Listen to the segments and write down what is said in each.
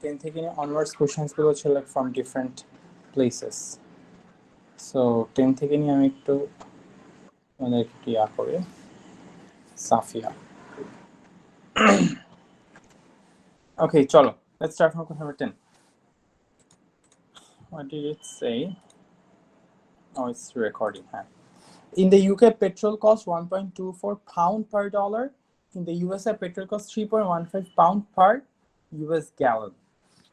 10 থেকে নিয়ে onwards questions গুলো ছিল from different places. So 10 থেকে নিয়ে আমি একটু আমাদের একটু ইয়া করি Safia. Okay, cholo. Let's start from question number 10. What did it say? Oh, it's recording. Huh? In the UK, petrol costs 1.24 pound per dollar. In the USA, petrol costs 3.15 pound per US gallon.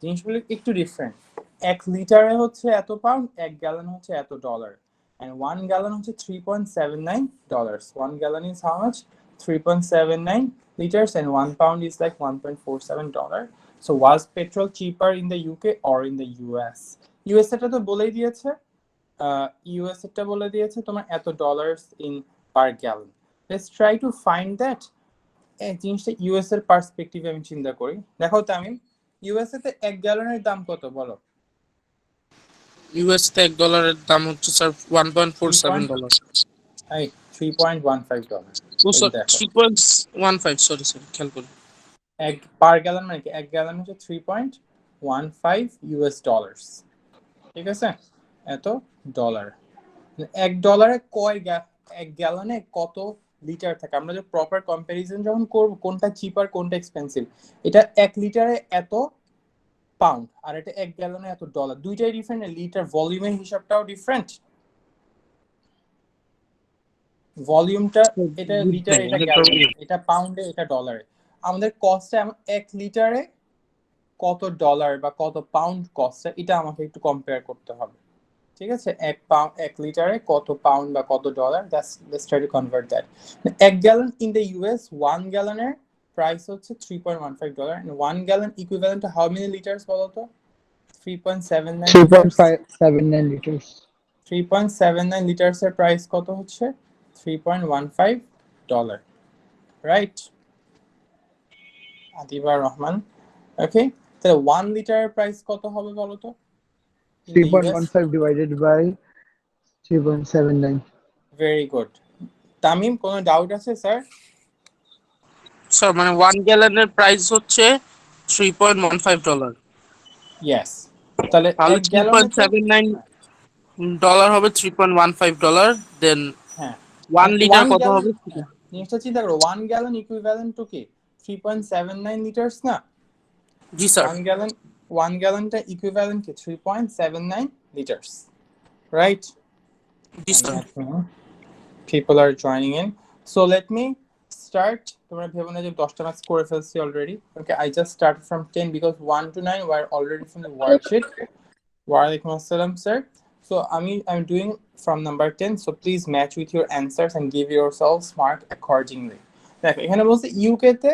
জিনিসগুলো একটু different. 1 লিটারে হচ্ছে এত pound, 1 gallon হচ্ছে এত dollar, and 1 gallon হচ্ছে $3.79. 1 gallon is how much? 3.79 liters, and 1 pound is like $1.47. So was petrol cheaper in the UK or in the US? US এটা তো বলেই দিয়েছে, US এটা বলে দিয়েছে তোমার এত dollars in per gallon. Let's try to find that. এই জিনিসটা ইউএস এর পার্সপেক্টিভে আমি চিন্তা করি. দেখো তামিম, ইউএসএ তে 1 গ্যালনের দাম কত বলো? ইউএস তে $1 দাম হচ্ছে স্যার $1.47. এই $3.15. ও স্যার 3.15, সরি খেয়াল করুন। এক পার গ্যালন মানে কি? 1 গ্যালন হচ্ছে $3.15. ঠিক আছে, এত ডলার. 1 ডলারে এক গ্যালনে কত লিটার থাকে? আমরা যে প্রপার কম্পারিজন যখন করব কোনটা চিপার কোনটা এক্সপেন্সিভ, এটা 1 লিটারে এত পাউন্ড আর এটা 1 গ্যালনে এত ডলার, দুইটাই ডিফারেন্ট. লিটার ভলিউমের হিসাবটাও ডিফারেন্ট. ভলিউমটা এটা লিটার, এটা গ্যালন, এটা পাউন্ডে, এটা ডলারে. আমাদের কস্টটা 1 লিটারে কত ডলার বা কত পাউন্ড কস্টটা, এটা আমাকে একটু কম্পেয়ার করতে হবে. ঠিক আছে, 1 লিটারে কত পাউন্ড বা কত dollar, let's try to convert that. 1 gallon in the US, 1 গ্যালনের প্রাইস হচ্ছে $3.15, and 1 gallon equivalent to how many liters বলো তো? 3.79 liters. 3.79 liters এর প্রাইস কত হচ্ছে? $3.15, রাইট? আদিবা রহমান, ওকে. তাহলে 1 লিটারের প্রাইস কত হবে বলো তো? 3.15 divided by 3.79. Very good. Tamim, কোনো ডাউট আছে স্যার? স্যার মানে 1 গ্যালনের প্রাইস হচ্ছে $3.15. ইয়েস. তাহলে তাহলে 1 গ্যালনে $3.79 হবে $3.15, দেন হ্যাঁ 1 লিটার কত হবে? জিনিসটা চিন্তা করো, 1 গ্যালন ইকুইভ্যালেন্ট টু কি? 3.79 লিটারস না? জি স্যার। 1 গ্যালনটা ইকুইভ্যালেন্ট কি? 3.79 লিটারস, right? G sir. People are joining in. So let me start. তোমরা ভেবো না যে 10টা ম্যাথস করে ফেলছি already. Okay, I just started from 10 because 1 to 9 were already from the worksheet. Wa alaikum assalam, sir. So I'm doing from number 10, so please match with your answers and give yourselves mark accordingly. দেখো এখানে বলছে UK তে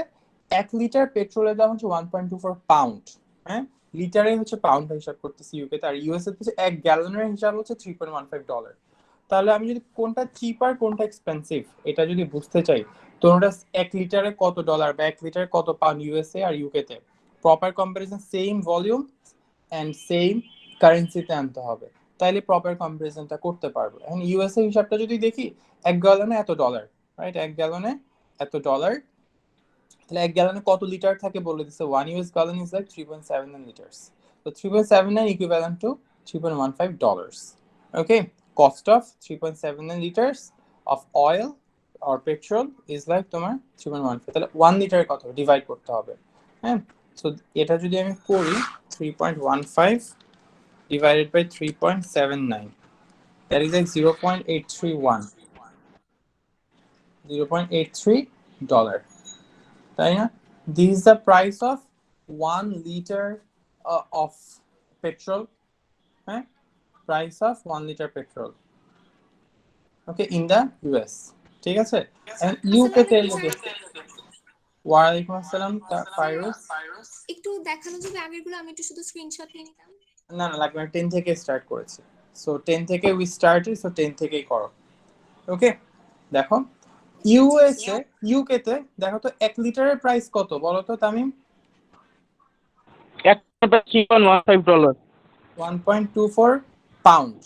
1 litre পেট্রোলের দাম হচ্ছে 1.24 pound. হ্যাঁ, লিটারে হচ্ছে পাউন্ড হিসাব করতেছি ইউকে তে, আর ইউএসএ তে 1 গ্যালনের হিসাব হচ্ছে $3.15. তাহলে আমি যদি কোনটা চিপার কোনটা এক্সপেন্সিভ এটা যদি বুঝতে চাই, তোমরা 1 লিটারে কত ডলার বা 1 লিটারে কত পাউন্ড ইউএসএ আর ইউকে তে, proper comparison, same volume and same কারেন্সিতে আনতে হবে, তাইলে প্রপার কম্পারিজনটা করতে পারবো. এখন ইউএসএ হিসাবটা যদি দেখি, 1 গ্যালনে এত ডলার, রাইট? 1 গ্যালনে এত ডলার, তাহলে 1 গ্যালনে কত লিটার থাকে বলে দিছে. 1 US gallon is like 3.79 liters. So 3.79 equivalent to $3.15. Okay, cost of 3.79 liters of oil or petrol is like তোমার 3.15. তাহলে 1 লিটারে কত ডিভাইড করতে হবে. হ্যাঁ, সো এটা যদি আমি করি 3.15 divided by 3.79, that is like 0.831, $0.83. তাই না? This is the price of 1 liter of petrol. হ্যাঁ, price of 1 liter petrol. Okay, in the US. ঠিক আছে? And UK তে ওয়ালাইকুম আসসালাম ফাইরুজ। একটু দেখানো যাবে আগেরগুলো? আমি একটু শুধু স্ক্রিনশট নিয়ে নিতাম। না লাগবে না, 10 থেকে স্টার্ট করেছি। সো 10 থেকে উই স্টার্টেড, সো 10 থেকেই করো। ওকে, দেখো ইউএসএ ইউকে তে দেখো তো 1 লিটারের প্রাইস কত বলো তো তামিম? $3.15, 1.24 পাউন্ড।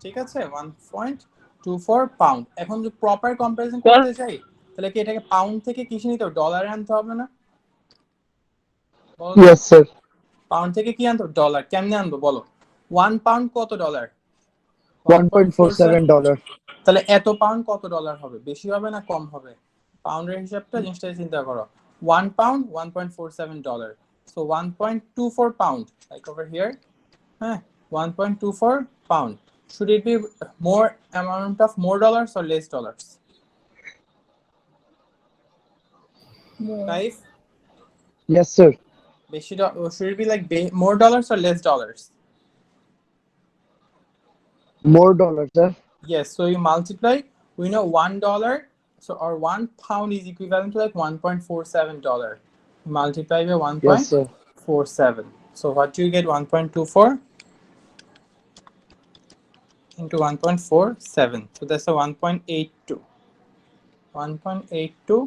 ঠিক আছে, 1.24 পাউন্ড। এখন যদি প্রপার কম্পারিজন করতে চাই তাহলে কি এটাকে পাউন্ড থেকে কিসে নিতে হবে? ডলারে আনতে হবে না? Yes sir. পাউন্ড থেকে কি আনবো? ডলার। কেমনে আনবো বলো? 1 পাউন্ড কত ডলার? $1.47. তাহলে এত পাউন্ড কত ডলার হবে? বেশি হবে না কম হবে? পাউন্ডের হিসাবটা জিনিসটা চিন্তা করো। 1 pound 1.47 dollar, so 1.24 pound, like over here. হ্যাঁ, 1.24 pound. Should it be more amount of more dollars or less dollars? 5? Yes, sir. বেশি should it be like more dollars or less dollars? More dollars, sir. Yes, so you multiply, we know $1, so our 1 pound is equivalent to like $1.47. Multiply by Yes, sir. 1.47. So what do you get? 1.24 into 1.47. So that's a 1.82. $1.82.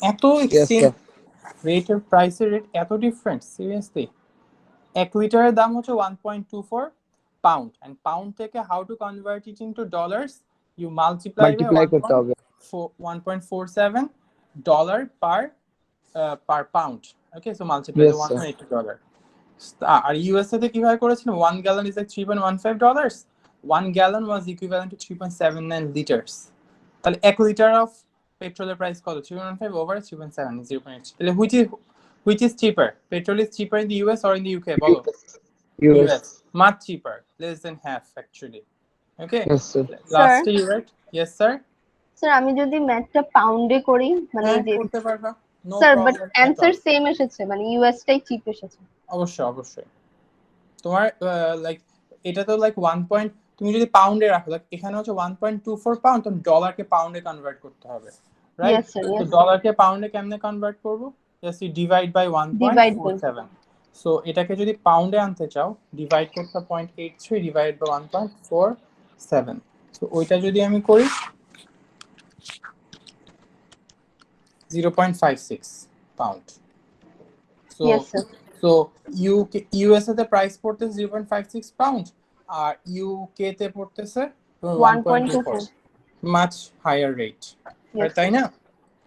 এত Yes, exchange sir. রেটের প্রাইসের rate এত different, seriously. 1 লিটারের দাম হচ্ছে 1.24 pound, and pound থেকে how to convert it into dollars, you multiply by করতে হবে 1.47 dollar per pound. Okay, so multiply Yes, sir. $1.82। আর ইউএসএ তে কিভাবে করেছিল? 1 gallon is like $3.15. 1 gallon was equivalent to 3.79 litres. তাহলে 1 লিটার অফ পেট্রোলের price কত? 3.15 over 3.7 is 0.8। তাহলে which is cheaper? Petrol is cheaper in the US or in the UK? বলো। US. Much cheaper, less than half actually. Okay, Yes, sir. last you right? Yes sir. Sir আমি যদি ম্যাথটা পাউন্ডে করি মানে হ্যাঁ, এই যে করতে পারবা, no sir but problem. Answer same এসেছে মানে ইউএস টাই চিপ এসেছে। অবশ্যই তোমার লাইক এটা তো লাইক 1 পয়েন্ট, তুমি যদি পাউন্ডে রাখো, লাইক এখানে হচ্ছে 1.24 পাউন্ড, তো ডলারকে পাউন্ডে কনভার্ট করতে হবে, রাইট? Yes, sir, yes, তো sir. ডলারকে পাউন্ডে কেমনে কনভার্ট করব? Just you divide by Divide by 1.47। So এটাকে যদি পাউন্ডে আনতে চাও, ডিভাইড করতে 0.83 ডিভাইড বাই 1.47। সো ওইটা যদি আমি করি 0.56 pound. So Yes, sir. So USA তে প্রাইস পড়তেছে 0.56 পাউন্ড, আর ইউকে তে পড়তেছে 1.24, 1.24. much higher rate, Yes, তাই sir. না?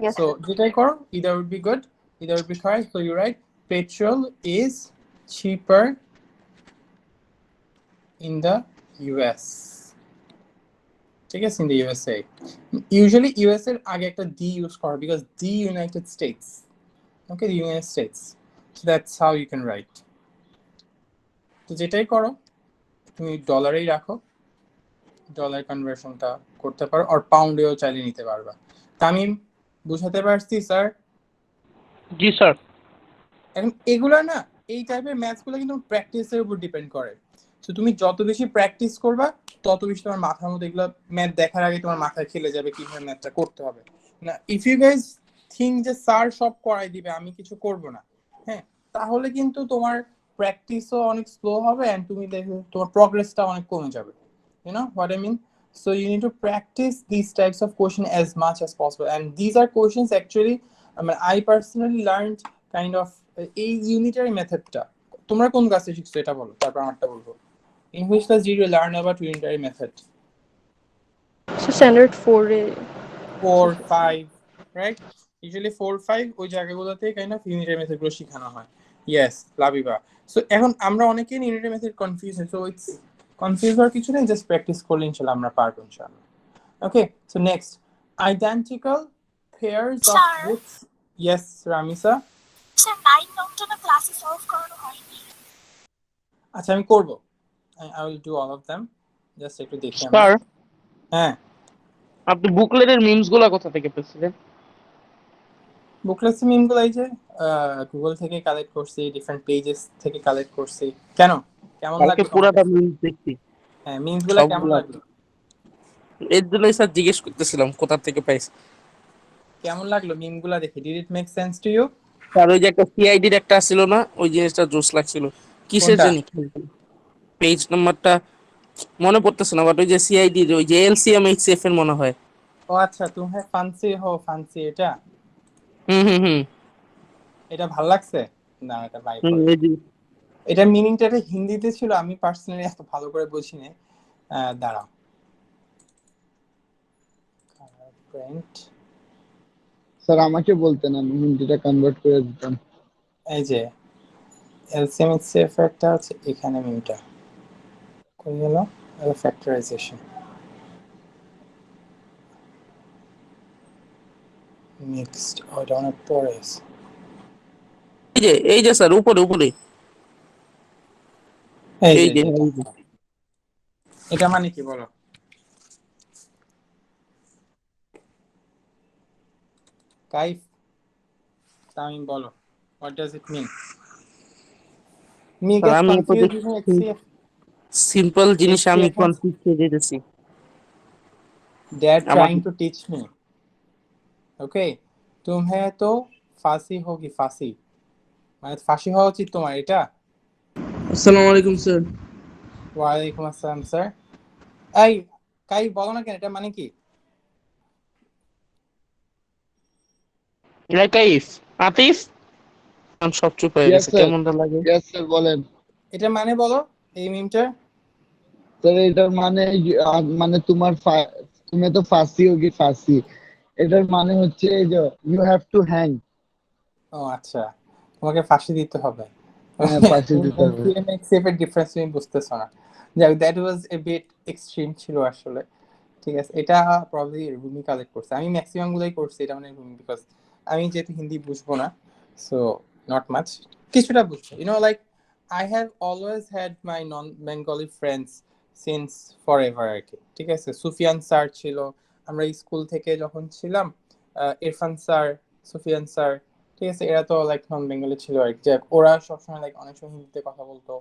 Yes, So sir. যেটাই করো, either would be good, either would be correct. So you're right, petrol is cheaper in the US, ঠিক আছে, in the USA. Usually US এর আগে একটা D ইউজ করো, because the United States, okay, the United States. So that's how you can write. তো যেটাই করো তুমি ডলারেই রাখো, ডলার কনভার্সনটা করতে পারো, আর পাউন্ডেও চাইলে নিতে পারবা। তামিম, বুঝাতে পারছি স্যার? জি স্যার। এখন এগুলা না, এই টাইপের ম্যাথসগুলো কিন্তু প্র্যাকটিসের উপর ডিপেন্ড করে। তো তুমি যত বেশি প্র্যাকটিস করবা, তত বেশি তোমার মাথার মধ্যে এগুলো ম্যাথ দেখার আগে তোমার মাথায় খেলে যাবে কিভাবে ম্যাথটা করতে হবে। না, ইফ ইউ গাইজ থিঙ্ক যে স্যার সব করাই দিবে, আমি কিছু করব না, হ্যাঁ, তাহলে কিন্তু তোমার প্র্যাকটিসও অনেক স্লো হবে, এন্ড তুমি দেখবে তোমার প্রগ্রেসটা অনেক কমে যাবে। You know what I mean? So you need to practice these types of questions as much as possible, and these are questions actually, I mean, I personally learned kind of এই unitary মেথডটা তোমরা কোন ক্লাসে শিখছো এটা বলো, তারপর আমারটা বলবো। In which class did you learn about unitary method? Standard 4 A 4, 5, right? Usually 4, 5 ওই জায়গাগুলোতে kind of unitary method গুলো শেখানো হয়। Yes, লাবিবা। So এখন আমরা অনেকেই unitary method কনফিউজ হয়, so it's কনফিউজ হওয়ার কিছু নেই, জাস্ট প্র্যাকটিস করলে ইনশাআল্লাহ আমরা পারবো ইনশাআল্লাহ। Okay, so next, identical pairs of Sir. books. Yes, Ramisa. Sir 9 নংটা না ক্লাসে সলভ করানো হয়নি। আচ্ছা, আমি করব, I will do all of them, just একটু দেখি আমরা। স্যার, হ্যাঁ, আপনি বুকলেটের মিমস গুলা কোথা থেকে পেয়েছিলেন? বুকলেটস মিমগুলো এই যে গুগল থেকে কালেক্ট করছি, ডিফারেন্ট পেজেস থেকে কালেক্ট করছি। কেন, কেমন কালকে লাগলো পুরাটা তোমার? মিমস দেখছি। হ্যাঁ, মিমগুলো কেমন সবগুলা। লাগলো? এর জন্যই স্যার জিজ্ঞেস করতেছিলাম কোথা থেকে পাইছি। কেমন লাগলো মিমগুলো দেখে? Did it make sense to you? Sir ওই যে একটা সিআইডির একটা ছিল না, ওই জিনিসটা জোস লাগছিল। কিসের কোনটা? জানি পেজ নাম্বারটা মনে পড়তেছে না, বাট ওই যে সিআইডির ওই যে এলসিএম এইচসিএফ এর মনে হয়। ও আচ্ছা, তুমি হ্যাঁ ফান্সি হো ফান্সি, এটা হুম। এটা ভালো লাগছে না? এটা বাই হুম, করে, এই যে এটা মিনিংটা এটা হিন্দিতে ছিল, আমি পার্সোনালি এত ভালো করে বুঝিনি। দাঁড়াও, প্রিন্ট স্যার আমাকে বলতেন, আমি হিন্দিটা কনভার্ট করে দিতাম। এই যে এলসিএম এইচসিএফ একটা আছে এখানে মিমটা কই গেল, ফ্যাক্টরাইজেশন মিক্সড ওটা অনেক পরে আছে। এই যে স্যার উপরে উপরে এই এই যে যে এটা মানে কি বলো? কাইফ তামিম বলো, what does it mean? Me sir get আমি তো confused with HCF. সিম্পল জিনিস আমি HCF has, কনফিউজ হয়ে যেতেছি। they are আমার trying to teach me. Okay, तुम्हें तो फांसी होगी, फांसी মানে ফাঁসি হওয়া উচিত তোমার, এটা? আসসালামু আলাইকুম স্যার। ওয়ালাইকুম আসসালাম স্যার। এই কাইফ বলো না কেন, এটা মানে কি? কাইফ আতিফ আমি সব চুপ হয়ে ইয়েস গেছে, স্যার, কেমনটা লাগে? ইয়েস স্যার বলেন। এটা মানে বলো এই মিমটা। স্যার এটার মানে মানে তুমি তো ফাঁসি হোগি ফাঁসি, এটার মানে হচ্ছে এই যে ইউ হ্যাভ টু হ্যাং। ও আচ্ছা, তোমাকে ফাঁসি দিতে হবে। হ্যাঁ, ফাঁসি দিতে হবে। HCF এর ডিফারেন্স তুমি বুঝতেছো না। যাক, that was a bit extreme ছিল আসলে। ঠিক আছে, এটা প্রবাবলি রুমি কালেক্ট করছে, আমি ম্যাক্সিমাম গুলোই করছি এটা মানে রুমি, বিকজ আমি যেহেতু হিন্দি বুঝবো না, সো নট মাচ, কিছুটা বুঝবো, like I have always had my non Bengali friends since forever আর কি। ঠিক আছে, সুফিয়ান স্যার ছিল, আমরা স্কুল থেকে যখন ছিলাম, ইরফান স্যার, সুফিয়ান স্যার, ঠিক আছে, এরা তো লাইক নন বেঙ্গলি ছিল আর কি। যাক, ওরা সবসময় লাইক অনেক সময় হিন্দিতে কথা বলতো।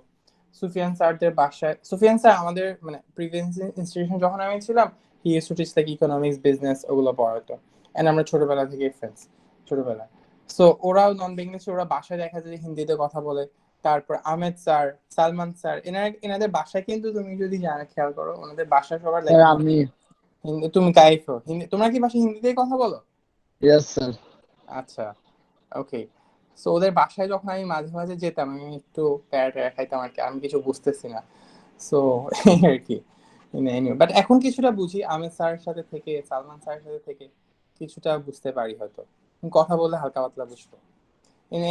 সুফিয়ান স্যারদের বাসায়, সুফিয়ান স্যার আমাদের মানে প্রিভিয়াস ইনস্টিটিউশন যখন আমি ছিলাম, he used to teach like economics, business, ওগুলো পড়াতো। এন্ড আমরা ছোটবেলা থেকে ফ্রেন্ডস, ছোটবেলা। সো ওরাও নন বেঙ্গলি, ওরা বাসায় দেখা যায় হিন্দিতে কথা বলে। তারপর আহমেদ স্যার, সালমান স্যার, এনাদের বাসায় কিন্তু তুমি যদি খেয়াল করো, ওনাদের বাসায় সবার লাইক স্যার হিন্দি, আমি, হিন্দি। তুমি কাইফো হিন্দি, তোমরা কি বাসায় হিন্দিতেই কথা বলো? Yes sir. আচ্ছা, ওকে। সো ওদের বাসায় যখন আমি মাঝে মাঝে যেতাম, আমি একটু প্যারা ট্যারা খাইতাম আর কি, আমি কিছু বুঝতেছি না। সো এই আর কি। বাট এখন কিছুটা বুঝি, আমির স্যারের সাথে থেকে, সালমান স্যারের সাথে থেকে কিছুটা বুঝতে পারি হয়তো, কথা বললে হালকা পাতলা বুঝবো।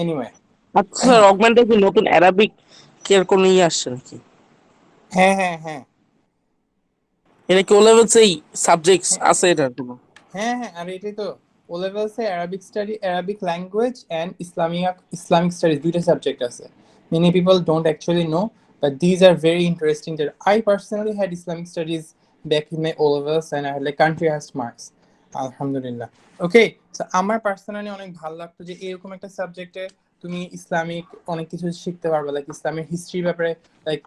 এনিওয়ে, আচ্ছা স্যার, অগমেন্টে কি নতুন অ্যারাবিক এর কোন আসছে নাকি? হ্যাঁ হ্যাঁ হ্যাঁ এটা কি ও লেভেলস এই সাবজেক্টস আছে এটার কোনো? হ্যাঁ হ্যাঁ, আর এটাই তো ও লেভেলসে Arabic study, Arabic language and Islamic studies, দুইটা সাবজেক্ট আছে। Many people don't actually know, but these are very interesting. I personally had Islamic studies back in my O levels and I had like country highest marks, আলহামদুলিল্লাহ। Okay, so আমার personally অনেক ভালো লাগতো যে এরকম একটা সাবজেক্টে তুমি ইসলামিক অনেক কিছু শিখতে পারবে, লাইক ইসলামের হিস্ট্রি ব্যাপারে, লাইক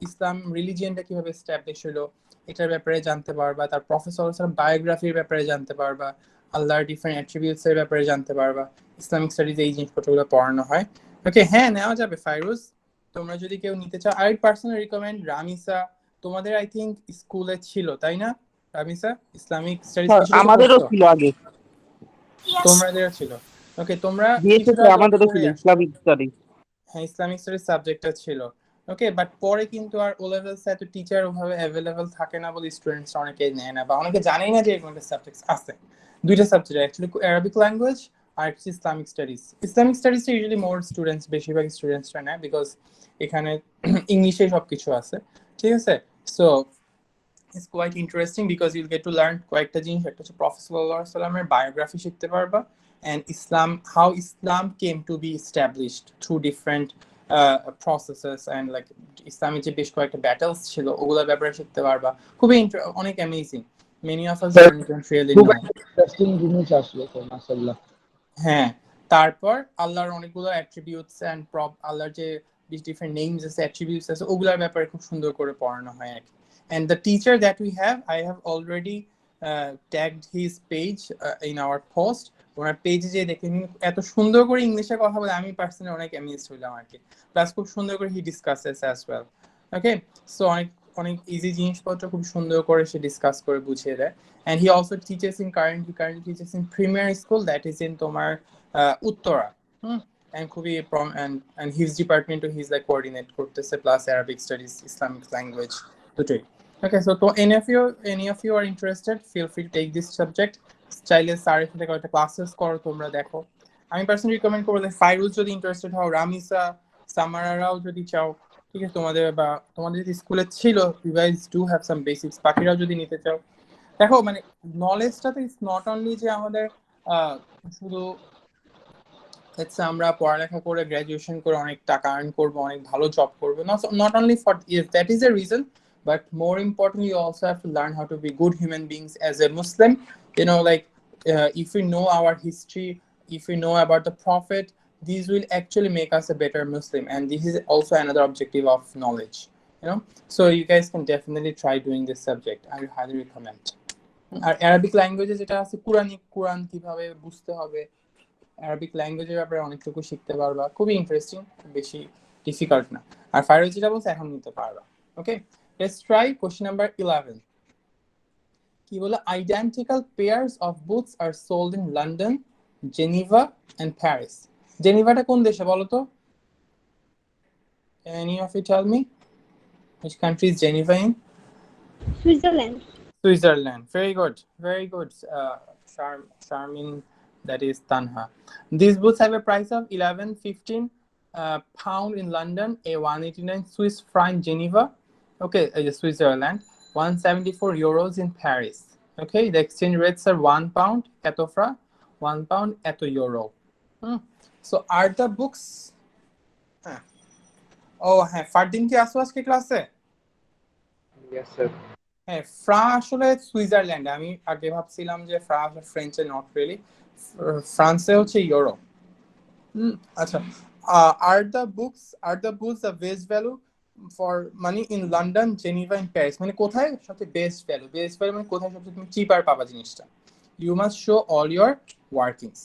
ইসলাম রিলিজিয়নটা কিভাবে এস্টাবলিশ হলো এটার ব্যাপারে জানতে পারবা, তার প্রফেসর বায়োগ্রাফির ব্যাপারে জানতে পারবা, আল্লাহর ডিফারেন্ট অ্যাট্রিবিউটস এর ব্যাপারে জানতে পারবা। ইসলামিক স্টাডিজে এই জিনিসপত্রগুলো পড়ানো হয়। ওকে, হ্যাঁ নেওয়া যাবে ফাইরুজ, তোমরা যদি কেউ নিতে চাও। আই পার্সোনাল রিকমেন্ড রামিসা, তোমাদের আই থিঙ্ক স্কুলে ছিল তাই না রামিসা, ইসলামিক স্টাডিজ কিছু আমাদেরও ছিল আগে, Yes. তোমাদেরও ছিল। ওকে, তোমরা দিয়েছে কিছুটা তো, আমাদেরও পড়ে ছিল আসো। Islamic study. হ্যাঁ, ইসলামিক স্টাডিজ সাবজেক্টটা ছিল। ওকে, বাট পরে কিন্তু আর ও লেভেলস এত টিচার ওভাবে অ্যাভেলেবল থাকে না বলে স্টুডেন্টস অনেকে নেয় না, বা অনেকে জানেই না যে এরকম একটা সাবজেক্ট আছে। দুইটা সাবজেক্ট অ্যাকচুয়ালি, অ্যারাবিক ল্যাঙ্গুয়েজ আর হচ্ছে ইসলামিক স্টাডিজ। ইসলামিক স্টাডিজটা ইউজুয়ালি মোর স্টুডেন্টস, বেশিরভাগ স্টুডেন্টসরা নেয়, বিকজ এখানে ইংলিশে সবকিছু আছে। ঠিক আছে, so it's quite interesting because you'll get to learn কয়েকটা জিনিস। একটা হচ্ছে প্রফেসর সাল্লাল্লাহু আলাইহি ওয়াসাল্লামের বায়োগ্রাফি শিখতে পারবা, and Islam, how Islam came to be established through different processes, and like ইসলামের যে বেশ কয়েকটা ব্যাটেলস ছিল ওগুলোর ব্যাপারে শিখতে পারবা। খুবই অনেক amazing, many of us don't really খুব নো। ইন্টারেস্টিং জিনিস আসলো স্যার, মাশাআল্লাহ। হ্যাঁ, তারপর আল্লাহর অনেকগুলো অ্যাট্রিবিউটস এন্ড আল্লাহর যে ডিফারেন্ট নেমস আছে, অ্যাট্রিবিউটস আছে, ওগুলোর ব্যাপারে খুব সুন্দর করে পড়ানো হয় আর কি। And the teacher that we have, I have already tagged his page in our post. ওনার পেজে যে দেখে এত সুন্দর করে ইংলিশে কথা বলে, আমি পার্সোনালি অনেক অ্যামেজড হইলাম আর কি। প্লাস খুব সুন্দর করে হি ডিসকাসেস অ্যাজ ওয়েল। ওকে, সো অনেক অনেক ইজি জিনিসপত্র খুব সুন্দর করে সে ডিসকাস করে বুঝিয়ে দেয়। And he also teaches in currently teaches in Premier School, that is in তোমার উত্তরা। and খুবই and his department to his like coordinate করতেছে, plus Arabic studies, Islamic language, দুটোই। Okay, so any of you are interested, feel free to take this subject. চাইলে স্যারের সাথে কয়েকটা classes করো, তোমরা দেখো। আমি পার্সোনালি রিকমেন্ড করবো যে ফাইরুজ যদি ইন্টারেস্টেড হও, রামিসা, সামারারাও যদি চাও, ঠিক আছে, তোমাদের বা তোমাদের যদি স্কুলে ছিল, you guys do have some basics, বাকিরাও যদি নিতে চাও। দেখো মানে নলেজটা তো ইটস নট অনলি যে আমাদের শুধু আমরা পড়ালেখা করে গ্রাজুয়েশন করে অনেক টাকা আর্ন করবো, অনেক ভালো জব করবো, not only for that is a reason, but more importantly you also have to learn how to be good human beings as a Muslim. You know, like if we know our history, if we know about the prophet, these will actually make us a better Muslim, and this is also another objective of knowledge, you know. So you guys can definitely try doing this subject. I highly recommend. আর Arabic ল্যাঙ্গুয়েজে যেটা আছে কোরআন কিভাবে বুঝতে হবে, Arabic ল্যাঙ্গুয়েজের ব্যাপারে অনেকটুকু শিখতে পারবা, খুবই ইন্টারেস্টিং, বেশি ডিফিকাল্ট না। আর ফাইরুজ যেটা বলছে এখন নিতে পারবা। ওকে, let's try question number 11. কি বলে, identical pairs of boots are sold in London, Geneva and Paris. জেনিভাটা কোন দেশে বলো তো? Any of you tell me which country is Geneva in? Switzerland. Very good, very good. Charmin, that is Tanha. These boots have a price of 11-15 pound in London, a 189 Swiss franc in Geneva. Okay, Switzerland, 174 euros in Paris. Okay, the exchange rates are 1 pound eto fra, 1 pound eto euro. So are the books oh হ্যাঁ, ফারদিন কি আসো আজকে ক্লাসে? Yes sir. হ্যাঁ, ফ্রা আসলে Switzerland, আমি আগে ভাবছিলাম যে ফ্রা আসলে ফ্রেঞ্চে, নট রিয়েলি, ফ্রান্সে হচ্ছে ইউরো। আচ্ছা, are the books the best value for money in London, Geneva and Paris? মানে কোথায় সবচেয়ে বেস্ট ভ্যালু মানে কোথায় সবচেয়ে তুমি চিপার পাবা জিনিসটা? You must show all your workings,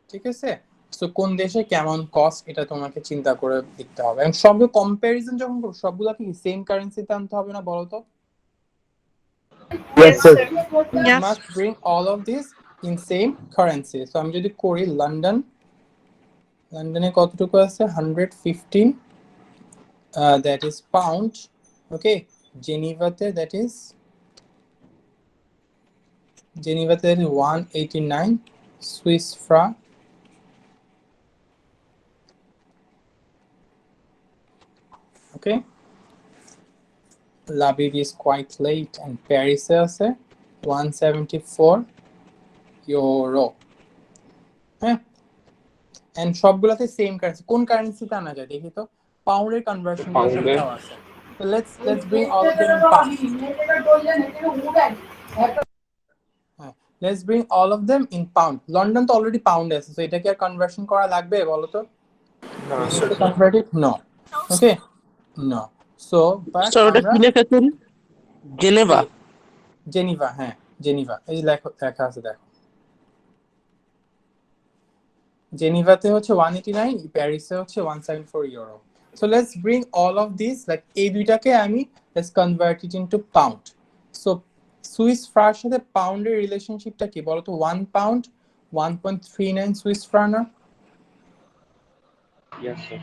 ঠিক আছে? সো কোন দেশে কেমন কস্ট এটা তোমাকে চিন্তা করে দেখতে হবে, এবং সবগুলো কম্প্যারিজন যখন করো সবগুলো কি সেম কারেন্সিতে আনতে হবে না বলো তো? Yes sir. You must bring all of this in same currency. So আমি যদি করি লন্ডনে কতটুকু আছে, 115, that is pound. Okay, জেনিভাতে that is 189 Swiss franc. Okay, Labib is quite late, and Paris আছে 174 euro. হ্যাঁ, এন্ড সবগুলোতে সেম কারেন্সি। কোন কারেন্সিতে আনা যায় দেখি তো? পাউন্ডের কনভার্সন আছে। So let's bring all of them in pound. Let's bring all of them in pound. London তো অলরেডি পাউন্ড আছে, সো এটা কি আর কনভার্সন করা লাগবে বলো তো? No sir. Convert it? No. Okay, no. So but ওটা কি লেখা আছে? জেনিভা, হ্যাঁ জেনিভা, এই লেখা আছে দেখো। জেনিভাতে হচ্ছে 189, প্যারিসে হচ্ছে 174 euro. So let's bring all of these, like এই দুইটাকে আমি let's convert it into pound. So Swiss ফ্রার সাথে পাউন্ডের রিলেশনশিপটা কি বলো তো? 1 পাউন্ড 1.39 সুইস ফ্রান না? Yes sir.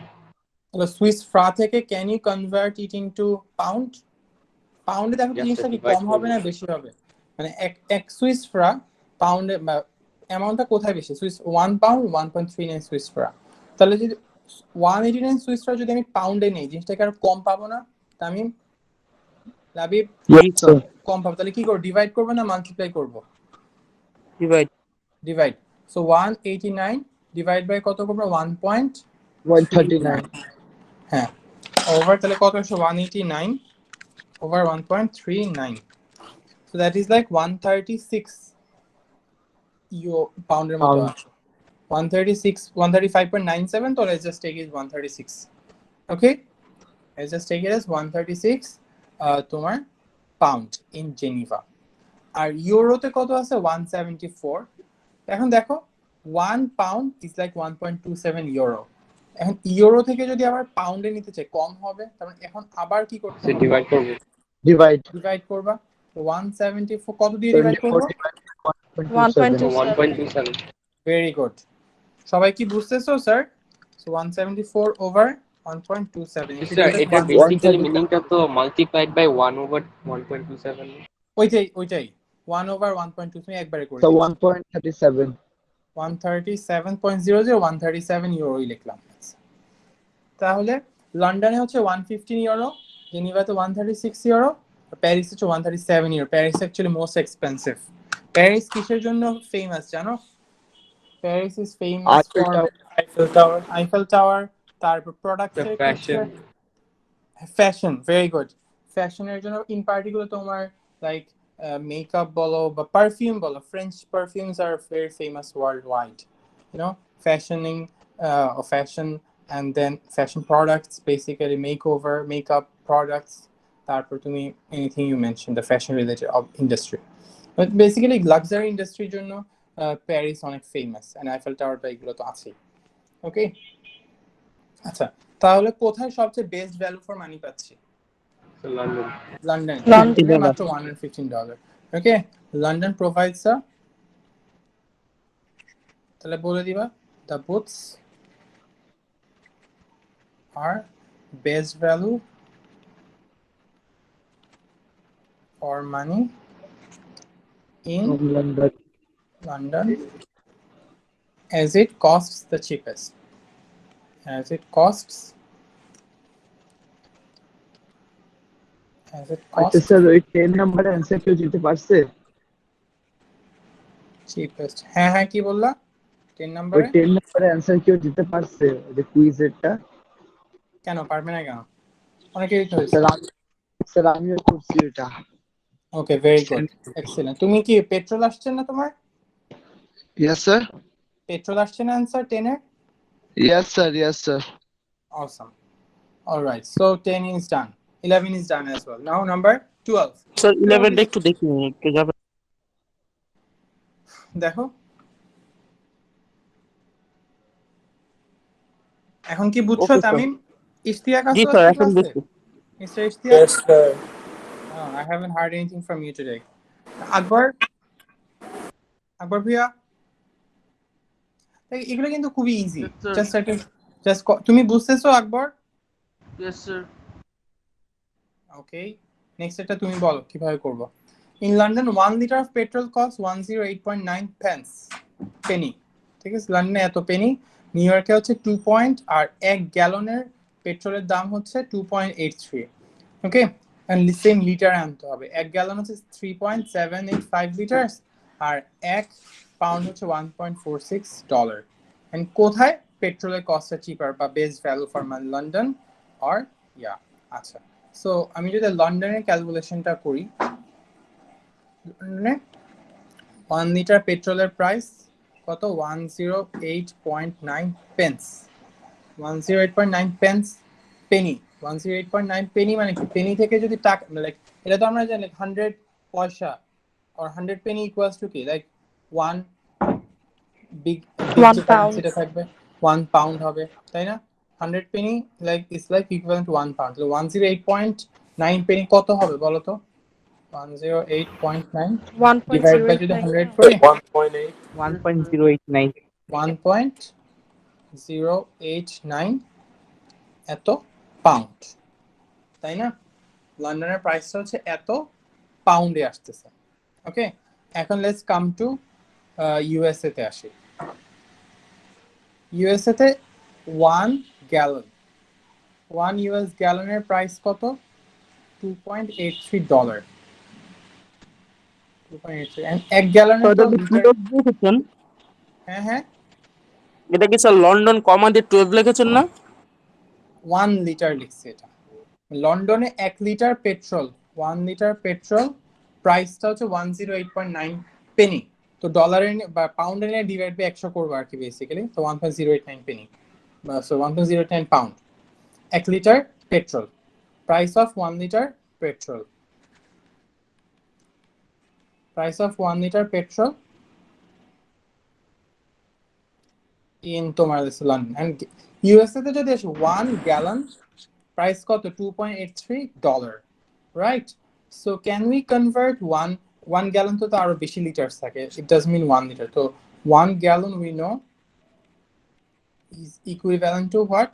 তাহলে সুইস ফ্রা থেকে can you convert it into pound? পাউন্ডে দেখো জিনিসটা কি কম হবে না বেশি হবে? মানে এক সুইস ফ্রা পাউন্ডে অ্যামাউন্টটা কোথায় বেশি? Swiss 1 pound 1.39 Swiss ফ্রা। তাহলে যদি 189 সুইস ফ্রা যদি আমি পাউন্ডে নেই, জিনিসটাকে আর কম পাবো না? তামিম, লাবিব, কম পাবো। তাহলে কি করব? ডিভাইড করব না মাল্টিপ্লাই করব? ডিভাইড। সো 189 ডিভাইড বাই কত করব? 1.39। হ্যাঁ, ওভার তাহলে কত আসে? 189 over 1.39. So that is like 136 পাউন্ডের মতো আছে। 135.97, so let's just take it 136. Okay, let's just take it as 136 তোমার পাউন্ড ইন জেনিভা। আর ইউরোতে কত আছে? 174। এখন দেখো 1 পাউন্ড ইজ লাইক 1.27 ইউরো। এখন ইউরো থেকে যদি আবার পাউন্ডে নিতে চাই কম হবে, তার মানে এখন আবার কি করতে হবে? ডিভাইড করবা। 174 কত দিয়ে ডিভাইড করব? 1.27. ভেরি গুড, সবাই কি বুঝতেছো স্যার? সো 174 ওভার 1.27, এটা বেসিক্যালি মিনিংটা তো মাল্টিপ্লাইড বাই 1 ওভার 1.27। ওইটাই 1/1.2 তুমি একবারে করে So দিবা 1.37. 137.00 137 ইউরোই লিখলাম। তাহলে লন্ডনে হচ্ছে 115 ইউরো, জেনিভাতে 136 ইউরো, প্যারিস হচ্ছে 137 euro. Paris actually most expensive. Paris কিসের জন্য ফেমাস জানো? Paris is famous Eiffel for Tower. Eiffel tower, তারপর প্রোডাক্টসের The fashion. Fashion, very good. ফ্যাশনের জন্য ইন পার্টিকুলার তোমার লাইক মেকআপ বলো বা পারফিউম বলো, ফ্রেঞ্চ পারফিউমস আর very famous worldwide, fashioning fashion and then fashion products, basically makeover, makeup products, তারপর তুমি anything you mentioned, the fashion related of industry, but basically luxury industry জন্য Paris অনেক famous, and Eiffel tower বা এগুলো তো আছেই। ওকে, আচ্ছা তাহলে কোথায় সবচেয়ে বেস্ট ভ্যালু ফর মানি পাচ্ছি? So London. লন্ডন। London. মাত্র $115। ওকে, লন্ডন প্রোভাইডস আ, তাহলে বলে দিবা the booths are best value for money in From London. London as it costs the cheapest. As it costs আচ্ছা স্যার, ওই 10 নাম্বার অ্যানসার কেউ দিতে পারছে? cheapest। হ্যাঁ হ্যাঁ, কি বললা? 10 ওই নম্বরে 10 নাম্বার অ্যানসার কেউ দিতে পারছে যে কুইজেরটা? কেন পারবে না কেন? অনেকে দিতে হয়েছে। স্যার আমিও করছি এটা। ওকে, ভেরি গুড, এক্সেলেন্ট। তুমি কি পেট্রোল আসছে না তোমার? Yes sir. পেট্রোল আসছে না অ্যানসার 10 এর? Yes sir, yes sir. Awesome. All right, so 10 is done. 11 is done as well. Now number 12. Sir 11টা একটু দেখি, একটু যাবে। দেখো এখন কি বুঝছো Okay, sir. তামিম? ইশতিয়াক জি আসো স্যার, আজকে এখন ক্লাসে? দেখি। Mr. Ishtiaq? Yes, sir. Oh, I haven't heard anything from you today. আকবর ভাইয়া, এগুলো কিন্তু খুবই ইজি। জাস্ট তুমি বুঝতেছো Akbar? Yes sir. Okay, next এটা তুমি বলো কিভাবে করব। In London 1 litre of petrol cost 108.9 pence penny. ঠিক আছে, লন্ডনে এত পেনি। নিউ ইয়র্কে হচ্ছে 2 পয়েন্ট, আর 1 গ্যালনের পেট্রোলের দাম হচ্ছে 2.83। ওকে, এন্ড সেম লিটার আনতে হবে। 1 গ্যালন হচ্ছে 3.785 লিটার, আর 1 পাউন্ড হচ্ছে $1.46। এন্ড কোথায় পেট্রোলের কস্টটা চিপার বা best value for money? London or yeah. আচ্ছা, সো আমি যদি লন্ডনের ক্যালকুলেশনটা করি, লন্ডনে 1 লিটার পেট্রোলের প্রাইস কত? 108.9 পেন্স। 108.9 pence Penney. 108.9 পেনি মানে কি? পেনি থেকে যদি টাকা, লাইক এটা তো আমরা জানি 100 পয়সা or 100 penny equals to কি, লাইক 1 বিগ One pound. যেটা থাকবে 1 পাউন্ড হবে, তাই না? 100 penny like is like equivalent to 1 pound. তো 108.9 পেনি কত হবে বলো তো? 108.9 ডিভাইড বাই যদি 100 করি 1.8. 1.089 1.089 এত পাউন্ড, তাই না? লন্ডনের প্রাইসটা হচ্ছে এত পাউন্ডে আসতেছে। ওকে, এখন লেটস কাম টু ইউএসএ তে আসি। ইউএসএ তে 1 গ্যালন, 1 ইউএস গ্যালনের প্রাইস কত? $2.83। 2.83, এন্ড 1 গ্যালনের তো লিখেছেন। হ্যাঁ হ্যাঁ, এটা কি স্যার লন্ডন কমাতে 12 লিখেছেন না? 1 লিটার লিখছি এটা। লন্ডনে 1 লিটার পেট্রোল, 1 লিটার পেট্রোল প্রাইসটা হচ্ছে 108.9 পেনি। তো ডলারে বা পাউন্ডে নিয়ে ডিভাইড বাই 100 করবো আর কি বেসিক্যালি। তো 1.089 Penney, so 1.089 pound. 1 litre petrol, price of 1 litre petrol, price of 1 litre petrol in তোমার লন্ডন। এন্ড ইউএসএ তে যদি আসে 1 গ্যালন প্রাইস কত? $2.83, right? So can we convert 1 gallon তো আরো বেশি লিটারস থাকে, ইট ডাজ মিন 1 লিটার। তো 1 gallon we know is equivalent to what?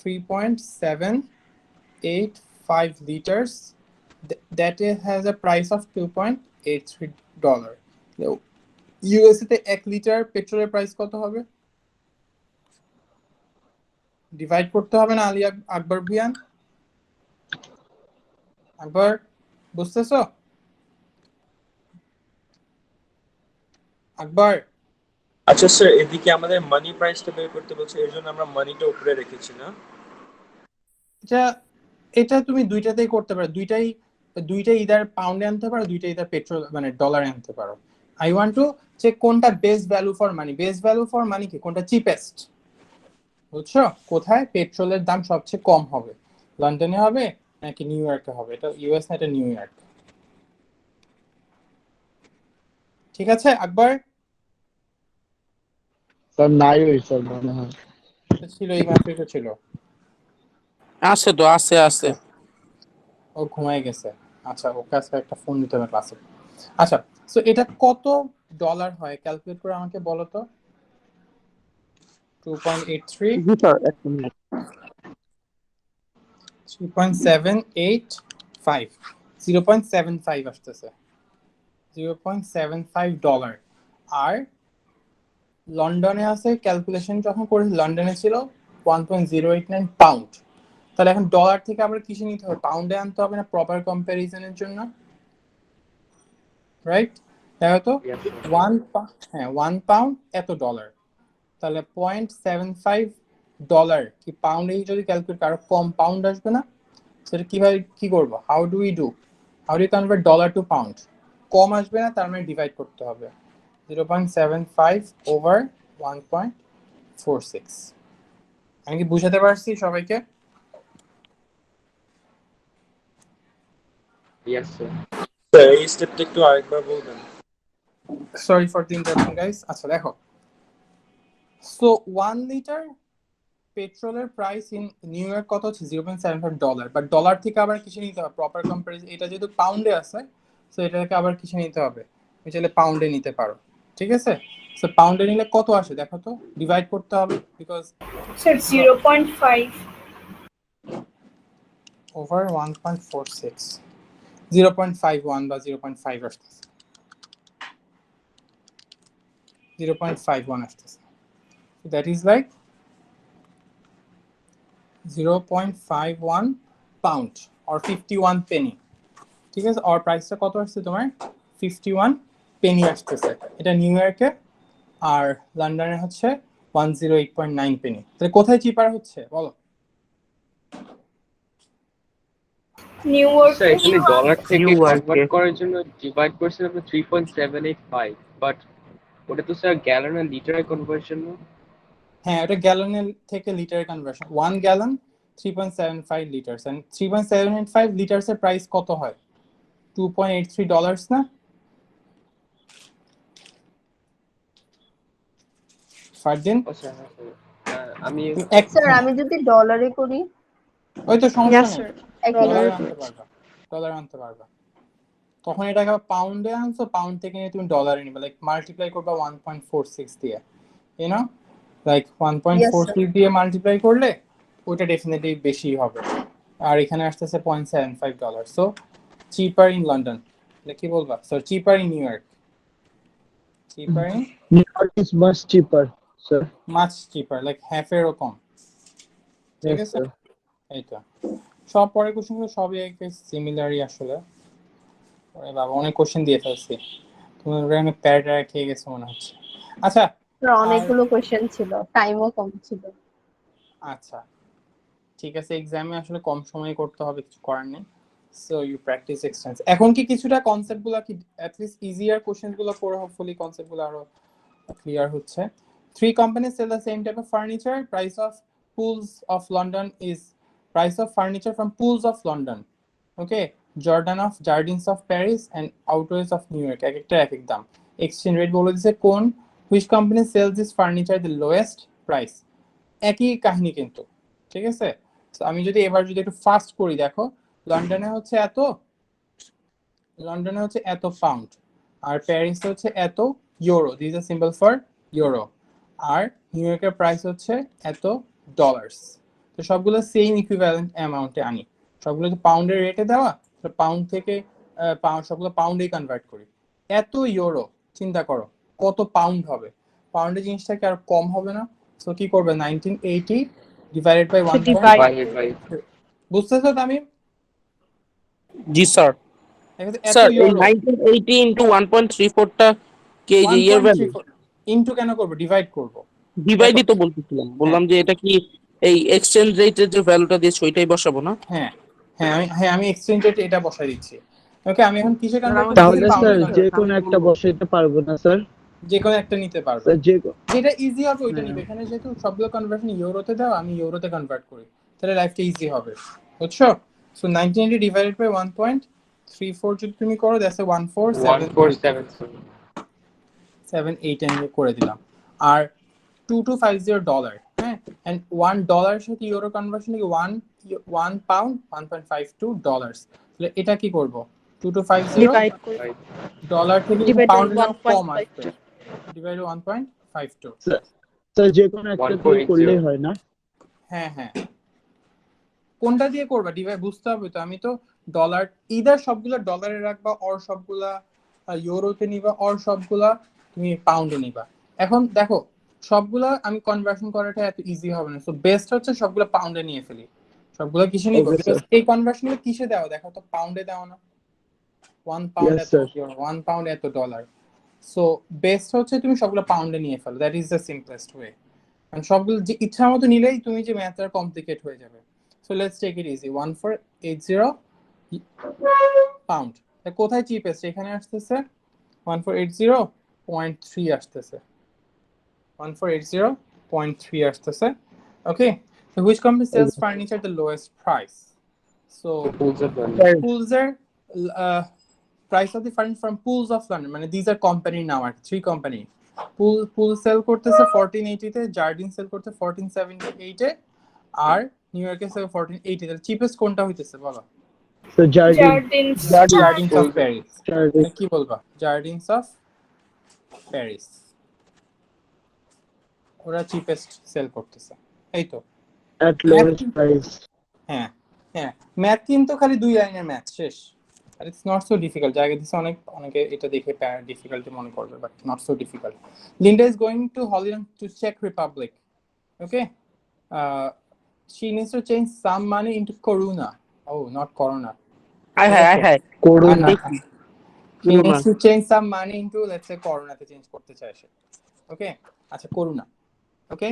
3.785 liters. That has a price of $2.83. Dollar. USA তে 1 লিটার পেট্রোলের প্রাইস কত হবে? ডিভাইড করতে হবে না আলী আকবর ভিয়ান? আকবর বুঝতেছো? আকবর আচ্ছা স্যার, এদিকে আমাদের মানি প্রাইসটা বের করতে বলছে, এর জন্য আমরা মানিটা উপরে রেখেছি না? এটা এটা তুমি দুইটাতেই করতে পারো, দুইটাই ইদার পাউন্ডে আনতে পারো, দুইটা ইদার পেট্রোল মানে ডলারে আনতে পারো। আই ওয়ান্ট টু চেক কোনটা best value for money. Best value for মানি কি, কোনটা চিপেস্ট, বুঝছো? কোথায় পেট্রোলের দাম সবচেয়ে কম হবে, লন্ডনে হবে নাকি নিউ ইয়র্কে হবে? এটা ইউএস না, এটা নিউ ইয়র্ক। ঠিক আছে আকবর? স্যার নাই ওই স্যার মনে হয়। এটা ছিল, এই মাত্র এটা ছিল। আছে তো, আছে আছে। ও ঘুমায় গেছে। আচ্ছা, ওর কাছে একটা ফোন দিতে হবে ক্লাসে। আচ্ছা, সো এটা কত ডলার হয় ক্যালকুলেট করে আমাকে বলো তো। 2.83, জি স্যার, এক মিনিট। 3.785, 0.75 আসতেছে, 0.75 ডলার। আর লন্ডনে আছে, ক্যালকুলেশন যখন করেছি লন্ডনে ছিল 1.089 পাউন্ড। তাহলে এখন ডলার থেকে আবার কিসে নিতে হবে, পাউন্ডে আনতে হবে না প্রপার কম্প্যারিজনের জন্য, রাইট? দেখো তো, Yes, sir. 1 পাউন্ড এত ডলার, তাহলে 0.75 ডলার কি পাউন্ডে যদি ক্যালকুলেট আরো কম পাউন্ড আসবে না? সেটা কিভাবে কি করবো, how do convert dollar to pound? কম আসবে না, তার মানে ডিভাইড করতে হবে 0.75 ওভার 1.46। আমি কি বুঝাতে পারছি সবাইকে? Yes, sir. স্যার এই স্টেপটা একটু আরেকবার বলবেন? Sorry for the interruption guys. আচ্ছা দেখো, সো 1 লিটার পেট্রোলের প্রাইস ইন নিউ ইয়র্ক কত হচ্ছে, 0.75 ডলার। বাট ডলার থেকে আবার কিসে নিতে হবে প্রপার কম্পারিজন, এটা যেহেতু পাউন্ডে আছে, সো এটাকে আবার কিসে নিতে হবে, তুমি চাইলে পাউন্ডে নিতে পারো। ঠিক আছে, সো পাউন্ডে নিলে কত আসে দেখো তো, ডিভাইড করতে হবে, বিকজ স্যার 0.5 ওভার 1.46, 0.51 বা 0.5 আসতেছে, 0.51 আসতেছে, that is like 0.51 pound or 51 Penney. ঠিক আছে, আর প্রাইসটা কত আসছে তোমার, 51 পেনি আসতেছে, এটা নিউ ইয়র্কে। আর লন্ডনে হচ্ছে 108.9 পেনি। তাহলে কোথায় চিপার হচ্ছে বলো? নিউ স্যার ইয়র্কে এখানে ডলার থেকে New York কনভার্ট এ। করার জন্য ডিভাইড করছেন আপনি 3.785, বাট ওটা তো স্যার গ্যালন আর লিটারে কনভার্সন না? হ্যাঁ, এটা গ্যালনের থেকে লিটারে conversion. 1 gallon 3.75 litres, and 3.785 litres এর প্রাইস কত হয়, 2.83 ডলার্স না? ফারদিন ও স্যার, হ্যাঁ স্যার। আমি স্যার আমি যদি ডলারে করি? ওই তো সমস্যা Yes, নেই, sir. একই ডলারে Dollar আনতে পারবা, ডলারে আনতে পারবা। তখন এটাকে পাউন্ডে আনছো, পাউন্ড থেকে নিয়ে তুমি ডলারে নিবে, লাইক মাল্টিপ্লাই করবা 1.46 দিয়ে, you know, like Yes, sir. 1.46 দিয়ে মাল্টিপ্লাই করলে ওইটা ডেফিনেটলি বেশি হবে। আর এখানে আসতেছে 0.75 dollar, so cheaper in London, কি বলবা sir? Cheaper in new York, cheaper in New York is much cheaper, sir. Much cheaper, like half এরও কম। ঠিক Yes, আছে, sir. এই তো সব পরের কোশ্চেনগুলো সবই সিমিলারই আসলে। ওরে বাবা, অনেক কোশ্চেন দিয়ে ফেলছি, তুমি অনেক প্যারা খেয়ে গেছো মনে হচ্ছে। আচ্ছা স্যার অনেকগুলো কোশ্চেন ছিল, টাইমও কম ছিল। আচ্ছা ঠিক আছে, এক্সামে আসলে কম সময়ে করতে হবে, কিছু করার নেই। So you practice এক্সটেন্স। এখন কি কিছুটা কনসেপ্টগুলো কি অ্যাটলিস্ট ইজিয়ার কোশ্চেনগুলো করে হোপফুলি কনসেপ্টগুলো আরো ক্লিয়ার হচ্ছে। 3 companies sell the same type of furniture. Price of Pools of London is price of furniture from Pools of London. Okay, Jordan of Jardins of Paris and Outways of New York. এক একটা এক এক দাম। Exchange rate বলে দিছে কোন, which company sells this furniture the lowest price. একই কাহিনী কিন্তু, ঠিক আছে? তো আমি যদি এবার যদি একটু ফাস্ট করি, দেখো লন্ডনে হচ্ছে এত পাউন্ড, আর প্যারিসে হচ্ছে এত euro, this is symbol for euro, আর নিউ ইয়র্কের প্রাইস হচ্ছে এত ডলার্স। তো সবগুলো সেম ইকুইভ্যালেন্ট অ্যামাউন্টে আনি, সবগুলো তো পাউন্ডের রেটে দেওয়া, তো পাউন্ড থেকে সবগুলো পাউন্ডেই কনভার্ট করি। এত ইউরো, চিন্তা করো কত পাউন্ড হবে। পাউন্ডের জিনিসটা কি আর কম হবে না? সো কি করবে 1980 ডিভাইডেড বাই 1. Divided by বুঝতেছো তামিম? জি স্যার। এত স্যার এই ইউরো 1980 ইনটু 1.34 টা কে যে ইয়ার ভ্যালু 1.34 ইনটু কেন করব, ডিভাইড করব। ডিভাইডই তো বলতেছিলাম, বললাম যে এটা কি এই এক্সচেঞ্জ রেটের যে ভ্যালুটা দিয়েছে ওইটাই বসাবো না? হ্যাঁ আমি এক্সচেঞ্জ রেট এটা বসাই দিচ্ছি। ওকে, আমি এখন কিসে কনভার্ট তাহলে করতেছি? স্যার পাউন্ডে যে কোনো একটা বসাইতে পারবো না স্যার? যে কোনো একটা নিতে পারবো, স্যার যেটা ইজি হবে ওইটা নিবে। এখানে যেহেতু সবগুলো কনভার্সন ইউরোতে দাও, আমি ইউরোতে কনভার্ট করি, তাহলে লাইফটা ইজি হবে, বুঝছো? সো 1980 ডিভাইডেড বাই 1.34 যদি তুমি করো, দ্যাটস 1478 আমি করে দিলাম। আর 2250 ডলার, হ্যাঁ, এন্ড $1 সাথে ইউরো কনভার্সন কি 1 পাউন্ড 1.52 ডলার্স। তাহলে এটা কি করব, 2250 ডলার থেকে পাউন্ডে কম আসবে, ডিভাইড 1.52। স্যার যে কোনো একটা দিয়ে করলেই হয় না? হ্যাঁ কোনটা দিয়ে করবা ডিভাইড বুঝতে হবে তো। আমি তো ডলার ইদার সবগুলা ডলারে রাখবা, অর সবগুলা ইউরোতে নিবা, অর সবগুলা তুমি পাউন্ডে নিবা। এখন দেখো সবগুলা আমি কনভার্সন করাটা এত ইজি হবে না, সো বেস্ট হচ্ছে সবগুলা পাউন্ডে নিয়ে ফেলি। সবগুলা কিসে নিব? Okay, because sir. এই কনভার্সনগুলো কিসে দেওয়া দেখো তো, পাউন্ডে দেওয়া না। 1 পাউন্ড Yes, এত sir. ইউরো, 1 পাউন্ড এত ডলার। সো বেস্ট হচ্ছে তুমি সবগুলো পাউন্ডে নিয়ে ফেলো, that is the simplest way. কারণ সবগুলো যে ইচ্ছা মতো নিলেই তুমি যে ম্যাথটা কমপ্লিকেট হয়ে যাবে। So let's take it easy, 1480 pound. কোথায় চিপেস্ট? এখানে আসতেছে 1480.3 আসতেছে, 1480.3 আসতেছে। Okay, so which company sells furniture at the lowest price? So Pools are price of the furniture from Pools of London, মানে these are company now, আর 3 company। Pool sell করতেছে 1480 তে, Jardine sell করতে 1478 এ, আর new ইয়র্কে sell 1480। তাহলে cheapest কোনটা হইতেছে বলো? So Jardins of Paris. Jardin. কি বলবা? জার্ডিনস অফ প্যারিস, ওরা চিপেস্ট সেল করতেছে, এই তো। At lowest price. হ্যাঁ ম্যাথ কিন্তু খালি 2 লাইনের ম্যাথ, শেষ। আর ইটস নট সো ডিফিকাল্ট। জায়গা দিছে অনেকে এটা দেখে ডিফিকাল্টি মনে করবে, but not so difficult. Linda is going to Holland to চেক Republic. Okay, she needs to change some money into koruna. Oh, not corona. আয় হায় Corona. She needs to change some money into, let's say, corona তে change করতে চায় সে। ওকে, আচ্ছা করুণা। ওকে,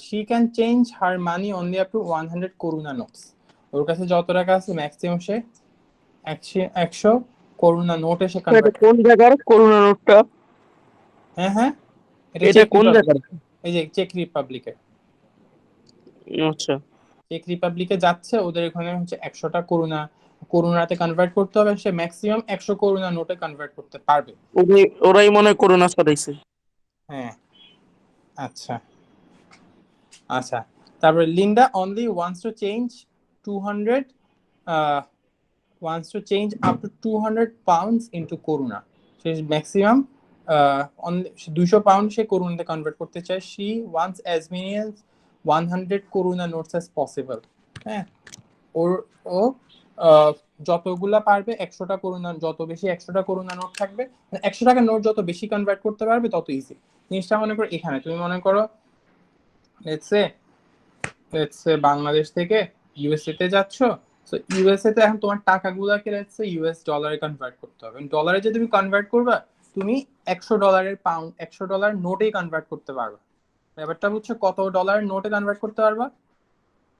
she can change her money only up to 100 Karuna notes. ওর কাছে যত টাকা আছে maximum সে 100 করুণা নোটে সে কনভার্ট। কোন জায়গার করোনা নোটটা? হ্যাঁ এটা কোন জায়গার? এই যে চেক রিপাবলিকে। আচ্ছা, চেক রিপাবলিকে যাচ্ছে, ওদের এখানে হচ্ছে 100টা করুণাতে কনভার্ট করতে হবে, সে ম্যাক্সিমাম 100 করুণা নোটে কনভার্ট করতে পারবে। ওরাই মনে হয় করোনা ছড়াইছে। হ্যাঁ, আচ্ছা তারপরে Linda only wants to change 200 wants to change up to 200 pounds into koruna. সে ম্যাক্সিমাম only 200 পাউন্ড সে করুণাতে কনভার্ট করতে চায়। she wants as many as 100 koruna notes as possible। হ্যাঁ, ও যতগুলা পারবে 100টা করুণা, যত বেশি 100টা করুণা নোট থাকবে, 100 টাকার নোট যত বেশি কনভার্ট করতে পারবে তত ইজি। জিনিসটা মনে করো এখানে তুমি মনে করো লেটস সে বাংলাদেশ থেকে ইউএসএ তে যাচ্ছ। সো ইউএসএ তে এখন তোমার টাকাগুলোকে লেটস সে ইউএস ডলারে কনভার্ট করতে হবে। ডলারে যে তুমি কনভার্ট করবা, তুমি $100 নোটেই কনভার্ট করতে পারবা। ব্যাপারটা হচ্ছে কত ডলার নোটে কনভার্ট করতে পারবা?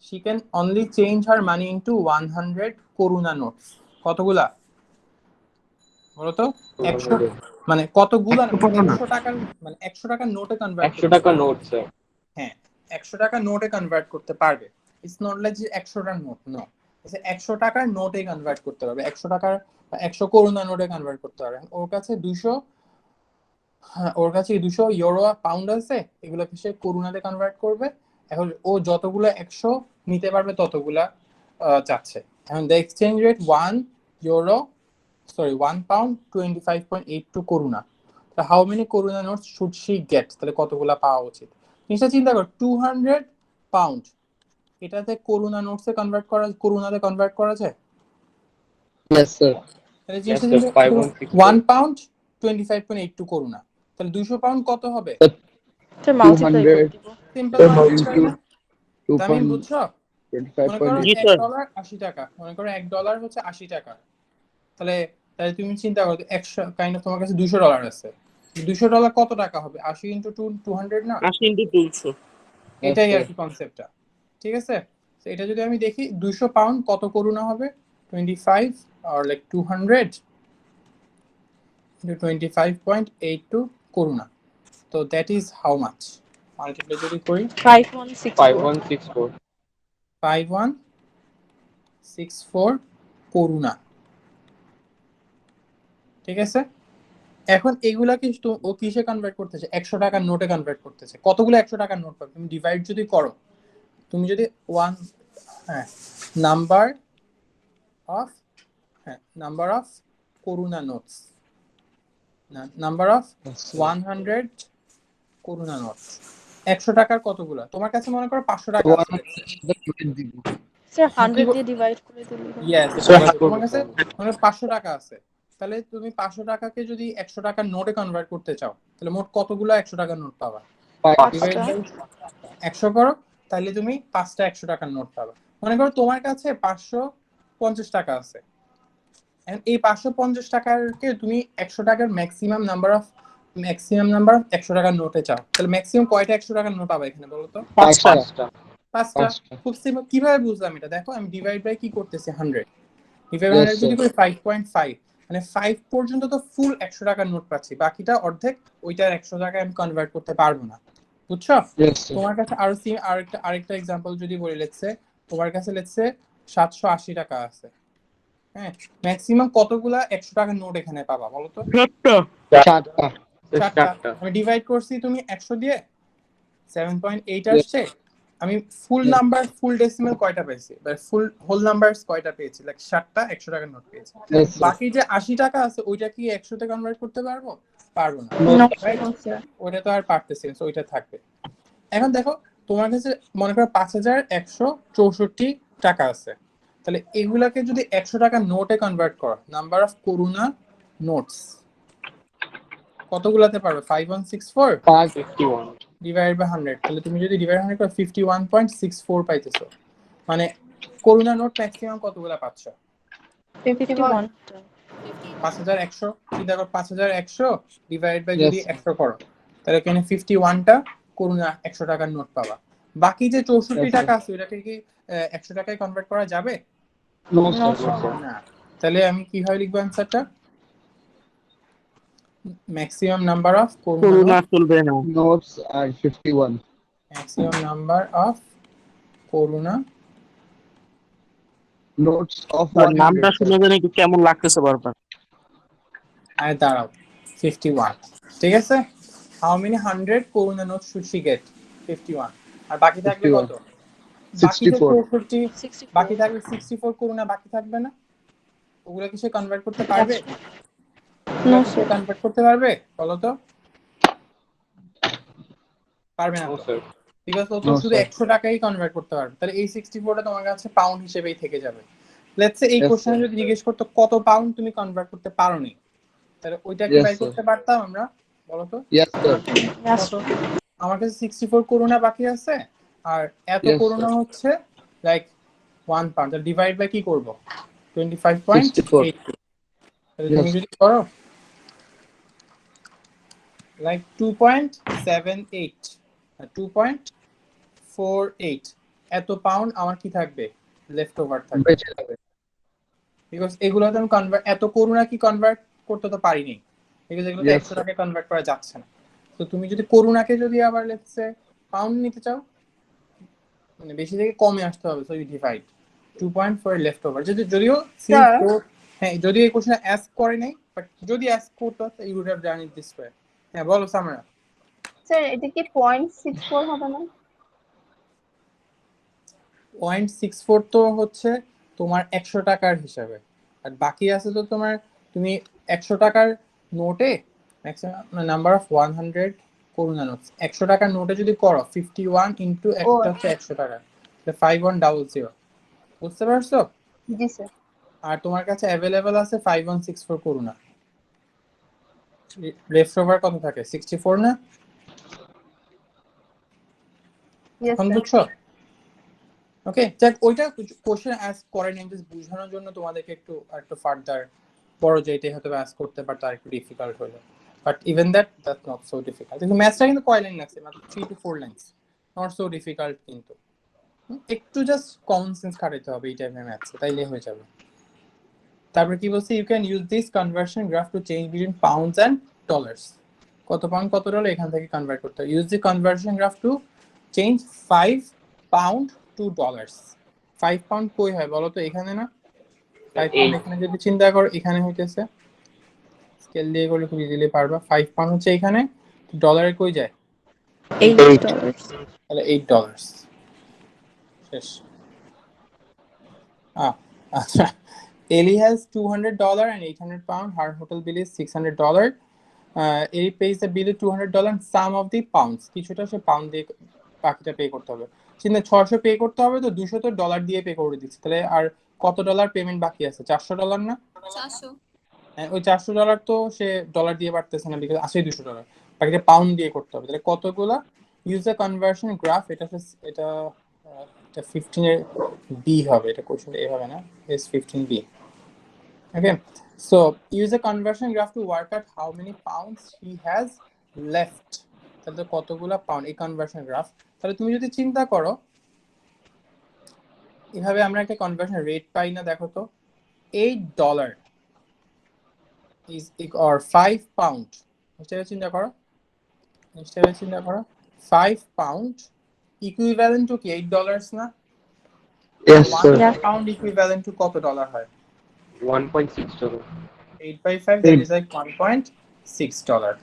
she can only change her money into 100 koruna notes. কতগুলা বলো তো? 100 মানে কতগুলা? 100 টাকার মানে 100 টাকার নোটে কনভার্ট 100 টাকা নোট স্যার। হ্যাঁ, 100 টাকা নোটে কনভার্ট করতে পারবে। ইটস নট লাইক যে 100টার নোট, নো, 100 টাকার নোটে কনভার্ট করতে পারবে, 100 টাকার 100 করুণা নোটে কনভার্ট করতে পারবে। ওর কাছে 200 ইউরো পাউন্ড আছে, এগুলোকে সে করুণাতে কনভার্ট করবে। এখন ও যতগুলো 100 নিতে পারবে ততগুলা চাচ্ছে। এখন দ্য এক্সচেঞ্জ রেট 1 পাউন্ড 25.82 করুণা। তো how many Karuna notes should she get? তাহলে কতগুলা পাওয়া উচিত? জিনিসটা চিন্তা কর, 200 পাউন্ড এটাতে করুণা নোটসে কনভার্ট করা, করুণাতে কনভার্ট করা যায়? Yes, sir. তাহলে Yes, জিনিসটা sir. 5164. 1 পাউন্ড 25.82 করুণা, তাহলে 200 পাউন্ড কত হবে? স্যার মাল্টিপ্লাই করে 200 দিব। সিম্পল মাল্টিপ্লাই into না? তামিম বুঝছো? মনে করো 2.25.8. জি 1 স্যার। ডলার 80 টাকা, মনে করো 1 ডলার হচ্ছে 80 টাকা। তাহলে তাহলে তুমি চিন্তা করো 100 কাইন্ড অফ তোমার কাছে 200 ডলার আছে, 200 ডলার কত টাকা হবে? 80 ইনটু 200 না? 80 ইন্টু 200। এটাই আর sir. কি কনসেপ্টটা, ঠিক আছে? তো এটা যদি আমি দেখি 200 পাউন্ড কত করুণা হবে? 25 or like 200 into 25.82 করুণা। তো that is how much? Multiply যদি করি 5164 5164. 5164 করুণা, ঠিক আছে? এখন এগুলা কি ও কিসে কনভার্ট করতেছে? 100 টাকার নোটে কনভার্ট করতেছে। কতগুলো 100 টাকার নোট পাবে? তুমি ডিভাইড যদি করো, তুমি যদি number of Karuna notes, number of 100 koruna notes, 100 টাকার কতগুলো? তোমার কাছে মনে করো 500 টাকা আছে। স্যার 100 দিয়ে ডিভাইড করে দিলে ইয়েস, Sir, তোমার কাছে মনে 500 টাকা আছে, তাহলে তুমি 500 টাকাকে যদি 100 টাকার নোটে কনভার্ট করতে চাও, তাহলে মোট কতগুলো 100 টাকার নোট পাবা? ডিভাইড বাই 100 করো, তাহলে তুমি 5টা 100 টাকার নোট পাবা। মনে করো তোমার কাছে 550 টাকা আছে, এই 550 টাকাকে তুমি 100 টাকার ম্যাক্সিমাম নাম্বার অফ 100 টাকার নোটে চাও, তাহলে ম্যাক্সিমাম কয়টা 100 টাকার নোট পাবা এখানে বলো তো? 5টা। 5টা। খুব সিম্পল। কিভাবে বুঝলাম এটা? দেখো আমি ডিভাইড বাই কি করতেছি 100, ডিভাইড 100 যদি করি 5.5, মানে 5 পর্যন্ত তো ফুল 100 টাকার নোট পাচ্ছি, বাকিটা অর্ধেক, ওইটার 100 টাকায় আমি কনভার্ট করতে পারবো না, বুঝছো? তোমার কাছে আরেকটা एग्जांपल যদি বলি, লেটস সে তোমার কাছে লেটস সে 780 টাকা আছে, হ্যাঁ, ম্যাক্সিমাম কতগুলা 100 টাকার নোট এখানে পাবা বলো তো? 4টা। 4টা। আমি ডিভাইড করছি তুমি 100 দিয়ে, 7.8 আসছে। আমি ফুল নাম্বার ফুল ডেসিমাল কয়টা পেয়েছি, বা ফুল হোল নাম্বারস কয়টা পেয়েছি? লাইক 7টা 100 টাকার নোট পেয়েছি। বাকি যে 80 টাকা আছে ওইটা কি 100 তে কনভার্ট করতে পারবো? পারবো না, রাইট? ওইটা তো আর পারতেছি না, ওইটা থাকবে। এখন দেখো তোমার কাছে মনে করো 5164 টাকা আছে, তাহলে এগুলাকে যদি 100 টাকা নোটে কনভার্ট করো, নাম্বার অফ করুণা নোটস কতগুলাতে পারবে? 5164 51. ডিভাইড বাই 100, তাহলে তুমি যদি ডিভাইড 100 করো 51.64 পাইতেছো। মানে করুণা নোট ম্যাক্সিমাম কতগুলা পাচ্ছ? 51 5100। চিন্তা করো 5100 ডিভাইড বাই যদি 100 করো, তাহলে এখানে 51টা করুণা 100 টাকার নোট পাবা। বাকি যে 64 টাকা আছে ওটাকে কি 100 টাকায় কনভার্ট করা যাবে? না। তাহলে আমি কিভাবে লিখবো অ্যানসারটা? ম্যাক্সিমাম নাম্বার অফ করুণা চলবে না। Notes are 51. Maximum number of Karuna Notes of আর 100. নামটা শুনে যেন একটু কেমন লাগতেছে বারবার। আর দাঁড়াও 51, ঠিক আছে? How many 100 Karuna note should she get? 51। আর বাকি থাকবে কত? বাকি যে 64, বাকি থাকবে 64 করুণা, বাকি থাকবে না? ওগুলা কি সে কনভার্ট করতে পারবে? No, সে কনভার্ট করতে পারবে বলো তো? পারবে না No, তো, sir. বিকজ ও তো শুধু 100 টাকাই কনভার্ট করতে পারবে। তাহলে এই 64টা তোমার কাছে পাউন্ড হিসেবেই থেকে যাবে। লেটস সে এই কোশ্চেনে যদি জিজ্ঞেস করতো কত পাউন্ড তুমি কনভার্ট করতে পারোনি, তাহলে ওইটা কি বাই করতে পারতাম আমরা বলো তো? Yes, sir. কত? আমার কাছে 64 করুণা বাকি আছে, আর এত Yes, করুণা sir. হচ্ছে লাইক 1 পাউন্ড। তাহলে ডিভাইড বাই কি করব? 25.8। তাহলে তুমি Yes. যদি করো লাইক 2.78 2.48, এত পাউন্ড আমার কি থাকবে? লেফট ওভার থাকবে। বেঁচে যাবে। বিকজ এগুলো তো আমি কনভার্ট, এত করুণা কি কনভার্ট করতে তো পারিনি, বিকজ এগুলো তো 100 টাকায় কনভার্ট করা যাচ্ছে না। তো তুমি যদি করুণাকে যদি আবার লেটস সে পাউন্ড নিতে চাও, মানে বেশি থেকে কমে আসতে হবে, so you divide 2.4 left over. যদিও হ্যাঁ, যদিও এই কোশ্চেন অ্যাস্ক করে নাই, বাট যদি অ্যাস্ক করতো you would have done it this way. হ্যাঁ বলো সামরা। স্যার এটা কি 0.64 হবে না? 0.64 তো হচ্ছে তোমার 100 টাকার হিসাবে, আর বাকি আছে তো তোমার, তুমি 100 টাকার নোটে maximum number of 100 koruna notes 100 টাকার নোটে যদি করো 51 ইনটু একটা হচ্ছে 100 টাকা, 5100। বুঝতে পারছো? জি স্যার। আর তোমার কাছে অ্যাভেলেবল আছে 5164 করুণা। লেফট ওভার কত থাকে? 64 না? Yes, এখন sir. বুঝছো? ওকে, যাক ওইটা কোশ্চেন আস্ক করেন আমি জাস্ট বোঝানোর জন্য তোমাদেরকে একটু ফার্দার বড় যেটাই হয়তো আস্ক করতে পারতো আর একটু ডিফিকাল্ট হলো, but even that's not so difficult. কিন্তু ম্যাথসটা কিন্তু কয় লাইন লাগছে? মাত্র 3 to 4 lines, not so difficult. কিন্তু একটু জাস্ট কমন সেন্স খাটাইতে হবে এই টাইপের ম্যাথসে, তাইলে হয়ে যাবে। তারপর কি বলছে? You can use this conversion graph to change between pounds and dollars. কত পাউন্ড কত ডলার এখান থেকে কনভার্ট করতে হবে। Use the conversion graph to change 5 pound to dollars. 5 pound কই হয় বলো তো? এখানে না? 5 পাউন্ড এখানে যদি চিন্তা করো, এখানে হইতেছে, স্কেল দিয়ে করলে খুব ইজিলি পারবা। 5 পাউন্ড হচ্ছে এখানে, ডলারে কই যায়? $8. তাহলে $8 শেষ। আচ্ছা, Ellie has $200 and 800 pounds. Her hotel bill is $600. Ellie pays the bill $200 and some of the pounds. কিছুটা সে পাউন্ড দিয়ে বাকিটা পে করতে হবে। চিন্তা 600 পে করতে হবে, তো 200 তো ডলার দিয়ে পে করে দিচ্ছে। তাহলে আর কত ডলার পেমেন্ট বাকি আছে? $400 না? 400। ওই $400 তো সে ডলার দিয়ে পারতেছে না, বিকজ আছে $200, বাকিটা পাউন্ড দিয়ে করতে হবে। তাহলে কতগুলা? Use the conversion graph. এটা 15 এর বি হবে, এটা কোশ্চেন এ হবে না, S 15b। Okay, so use a conversion graph to work out how many pounds he has left. তাহলে কতগুলা পাউন্ড এই কনভার্সন গ্রাফ। তাহলে তুমি যদি চিন্তা করো, এভাবে আমরা একটা কনভার্সন রেট পাই না? দেখো তো, $8 is or 5 pound। নিশ্চয়ই চিন্তা করো 5 pound ইকুইভ্যালেন্ট টু কি $8 না? Yes, sir. 1 pound equivalent to কত ডলার হয়? $1.6. 8/5, that is like $1.6।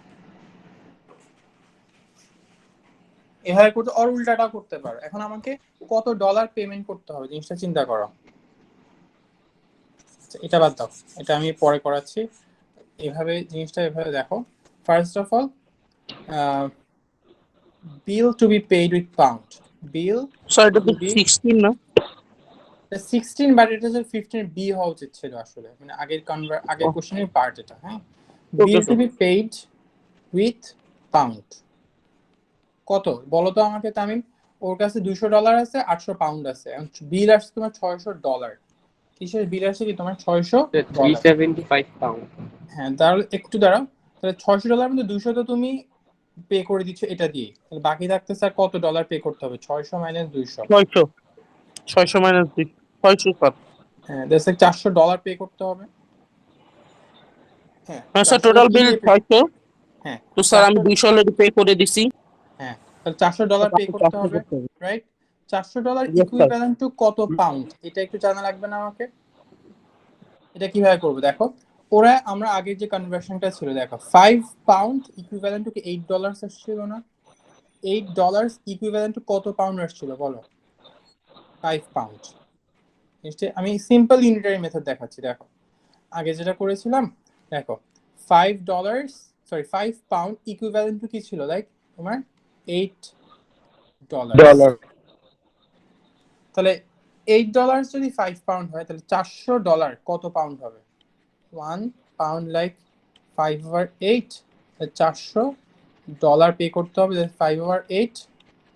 এভাবে করতে, আর উল্টাটাও করতে পারো। এখন আমাকে কত ডলার পেমেন্ট করতে হবে জিনিসটা চিন্তা করো। এটা বাদ দাও, এটা আমি পরে করাচ্ছি। এভাবে জিনিসটা এভাবে দেখো। First of all, bill to be paid with pound. Bill sir এটা তো 16 না? 16, বাট এটা হচ্ছে 15 বি হওয়া উচিত ছিল আসলে, মানে আগের কোশ্চেনের পার্ট এটা। হ্যাঁ, bill to be paid with pound কত বলো তো আমাকে তামিম? ওর কাছে $200 আছে, 800 পাউন্ড আছে, বিল আসছে তোমার $600। কিসের বিল আসছে কি তোমার? $600। 375 pound. হ্যাঁ, তাহলে একটু দাঁড়াও। তাহলে $600 মধ্যে 200 তো তুমি পে করে দিচ্ছ এটা দিয়ে, তাহলে বাকি থাকতে স্যার কত ডলার পে করতে হবে? 600 মাইনাস 200। 600 minus 600 sir. হ্যাঁ, দ্যাটস লাইক $400 পে করতে হবে। হ্যাঁ স্যার টোটাল বিল 600। হ্যাঁ, তো স্যার আমি 200 অলরেডি পে করে দিছি। হ্যাঁ, তাহলে $400 পে করতে হবে, রাইট? $400 ইকুইভ্যালেন্ট টু কত পাউন্ড? এটা একটু জানা লাগবে না আমাকে? এটা কিভাবে করবো দেখো। ওরা আমরা আগে যে কনভার্সনটা ছিল দেখো, 5 পাউন্ড ইকুইভ্যালেন্ট টু কি $8 আসছিল না? $8 ইকুইভ্যালেন্ট টু কত পাউন্ড আসছিল বলো? 5 পাউন্ড। নিশ্চয়ই আমি সিম্পল ইউনিটারি মেথড দেখাচ্ছি। দেখো আগে যেটা করেছিলাম, দেখো $5 পাউন্ড ইকুইভ্যালেন্ট টু কি ছিল? লাইক তোমার $8। তাহলে $8 যদি 5 পাউন্ড হয়, তাহলে $400 কত পাউন্ড হবে? 1 পাউন্ড লাইক 5/8, $400 পে করতে হবে। 5/8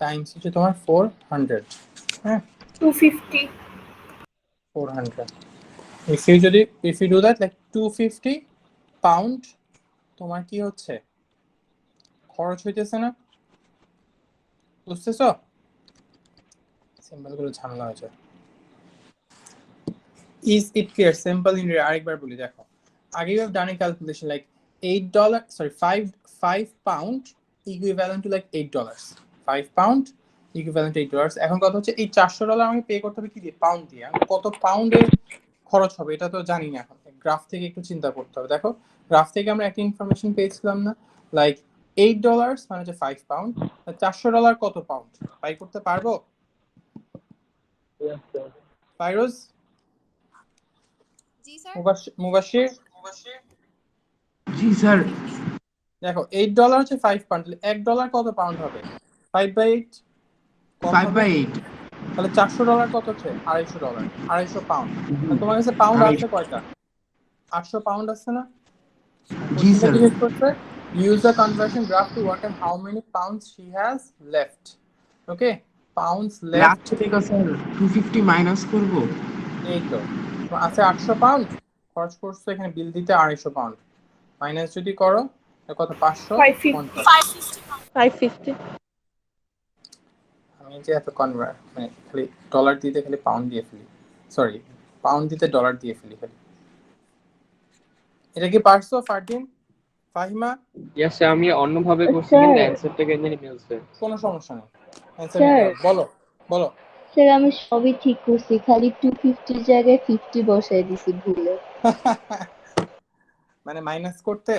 টাইমস হচ্ছে তোমার 400। হ্যাঁ, 250 400। if you do that like 250 pound তোমার কি হচ্ছে? খরচ হইতেছে না? বুঝতেছো? সিম্বল গুলো ঝামেলা হয়েছে। Is it clear? Simple in আরেকবার বলি দেখো। আগে you have done a calculation like $5 pound equivalent to like $8. 5 pound equivalent to $8। এখন কথা হচ্ছে এই $400 আমাকে পে করতে হবে কি দিয়ে? পাউন্ড দিয়ে। কত পাউন্ডের খরচ হবে এটা তো জানি না। এখন গ্রাফ থেকে একটু চিন্তা করতে হবে। দেখো গ্রাফ থেকে আমরা একটা ইনফরমেশন পেয়েছিলাম না, লাইক $8 মানে হচ্ছে 5 পাউন্ড, $400 কত পাউন্ড? বাই করতে পারবো? ফাইরোজ, জি স্যার। মুবাশির, জি স্যার। দেখো $8 হচ্ছে 5 পাউন্ড, তাহলে $1 কত পাউন্ড হবে? 5/8। 5/8। তাহলে $400 কত হচ্ছে? $250, 250 পাউন্ড। তোমার কাছে পাউন্ড আছে কয়টা? 800 পাউন্ড আছে না? জি স্যার। জিজ্ঞেস করছে use the conversion graph to work out how many pounds she has left. Okay, pounds left last থেকে স্যার 250 মাইনাস করব। এই তো আছে 800 পাউন্ড, খরচ করছো এখানে বিল দিতে 250 পাউন্ড, মাইনাস যদি করো কত? 550। 550 আমি যে এত কনভার্ট মানে খালি ডলার দিতে খালি পাউন্ড দিয়ে ফেলি, সরি পাউন্ড দিতে ডলার দিয়ে ফেলি খালি। এটা কি পারছো ফারদিন, ফাহিমা? ইয়েস স্যার, আমি অন্যভাবে করছি স্যার। কিন্তু অ্যানসারটা কেন জানি মিলছে। কোনো সমস্যা নেই, অ্যানসার স্যার। বলো বলো। স্যার আমি সবই ঠিক করছি, খালি 250 জায়গায় 50 বসাই দিছি ভুলে। মানে মাইনাস করতে?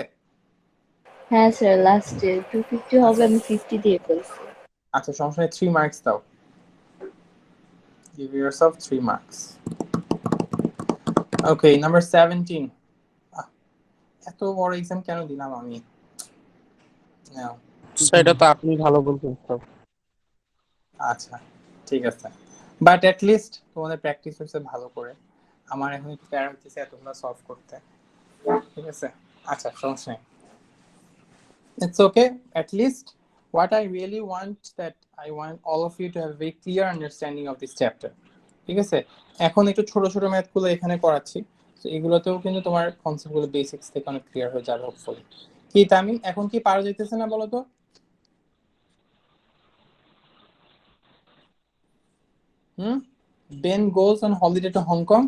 হ্যাঁ স্যার, লাস্টে 250 হবে, আমি 50 দিয়ে ফেলছি। আচ্ছা সমস্যা নেই, 3 মার্কস দাও, give yourself 3 marks. Okay, number 17. এত বড় এক্সাম কেন দিলাম আমি? নাও। সেটা তো আপনি ভালো বলছেন স্যার। আচ্ছা ঠিক আছে, বাট অ্যাট লিস্ট তোমাদের প্র্যাকটিস হচ্ছে ভালো করে। আমার এখন একটু প্যারা হচ্ছে তোমরা সলভ করতে, ঠিক আছে? আচ্ছা সমস্যা নেই, it's okay. At least what I really want, that I want all of you to have a very clear understanding of this chapter. ঠিক আছে, এখন একটু ছোট ছোট ম্যাথগুলো এখানে করাচ্ছি, তো এগুলোতেও কিন্তু তোমার কনসেপ্টগুলো বেসিক্স থেকে অনেক ক্লিয়ার হয়ে যাবে হোপফুলি। কি তামিম এখন কি পারা যাইতেছে না বলো তো? Ben goes on holiday to Hong Kong.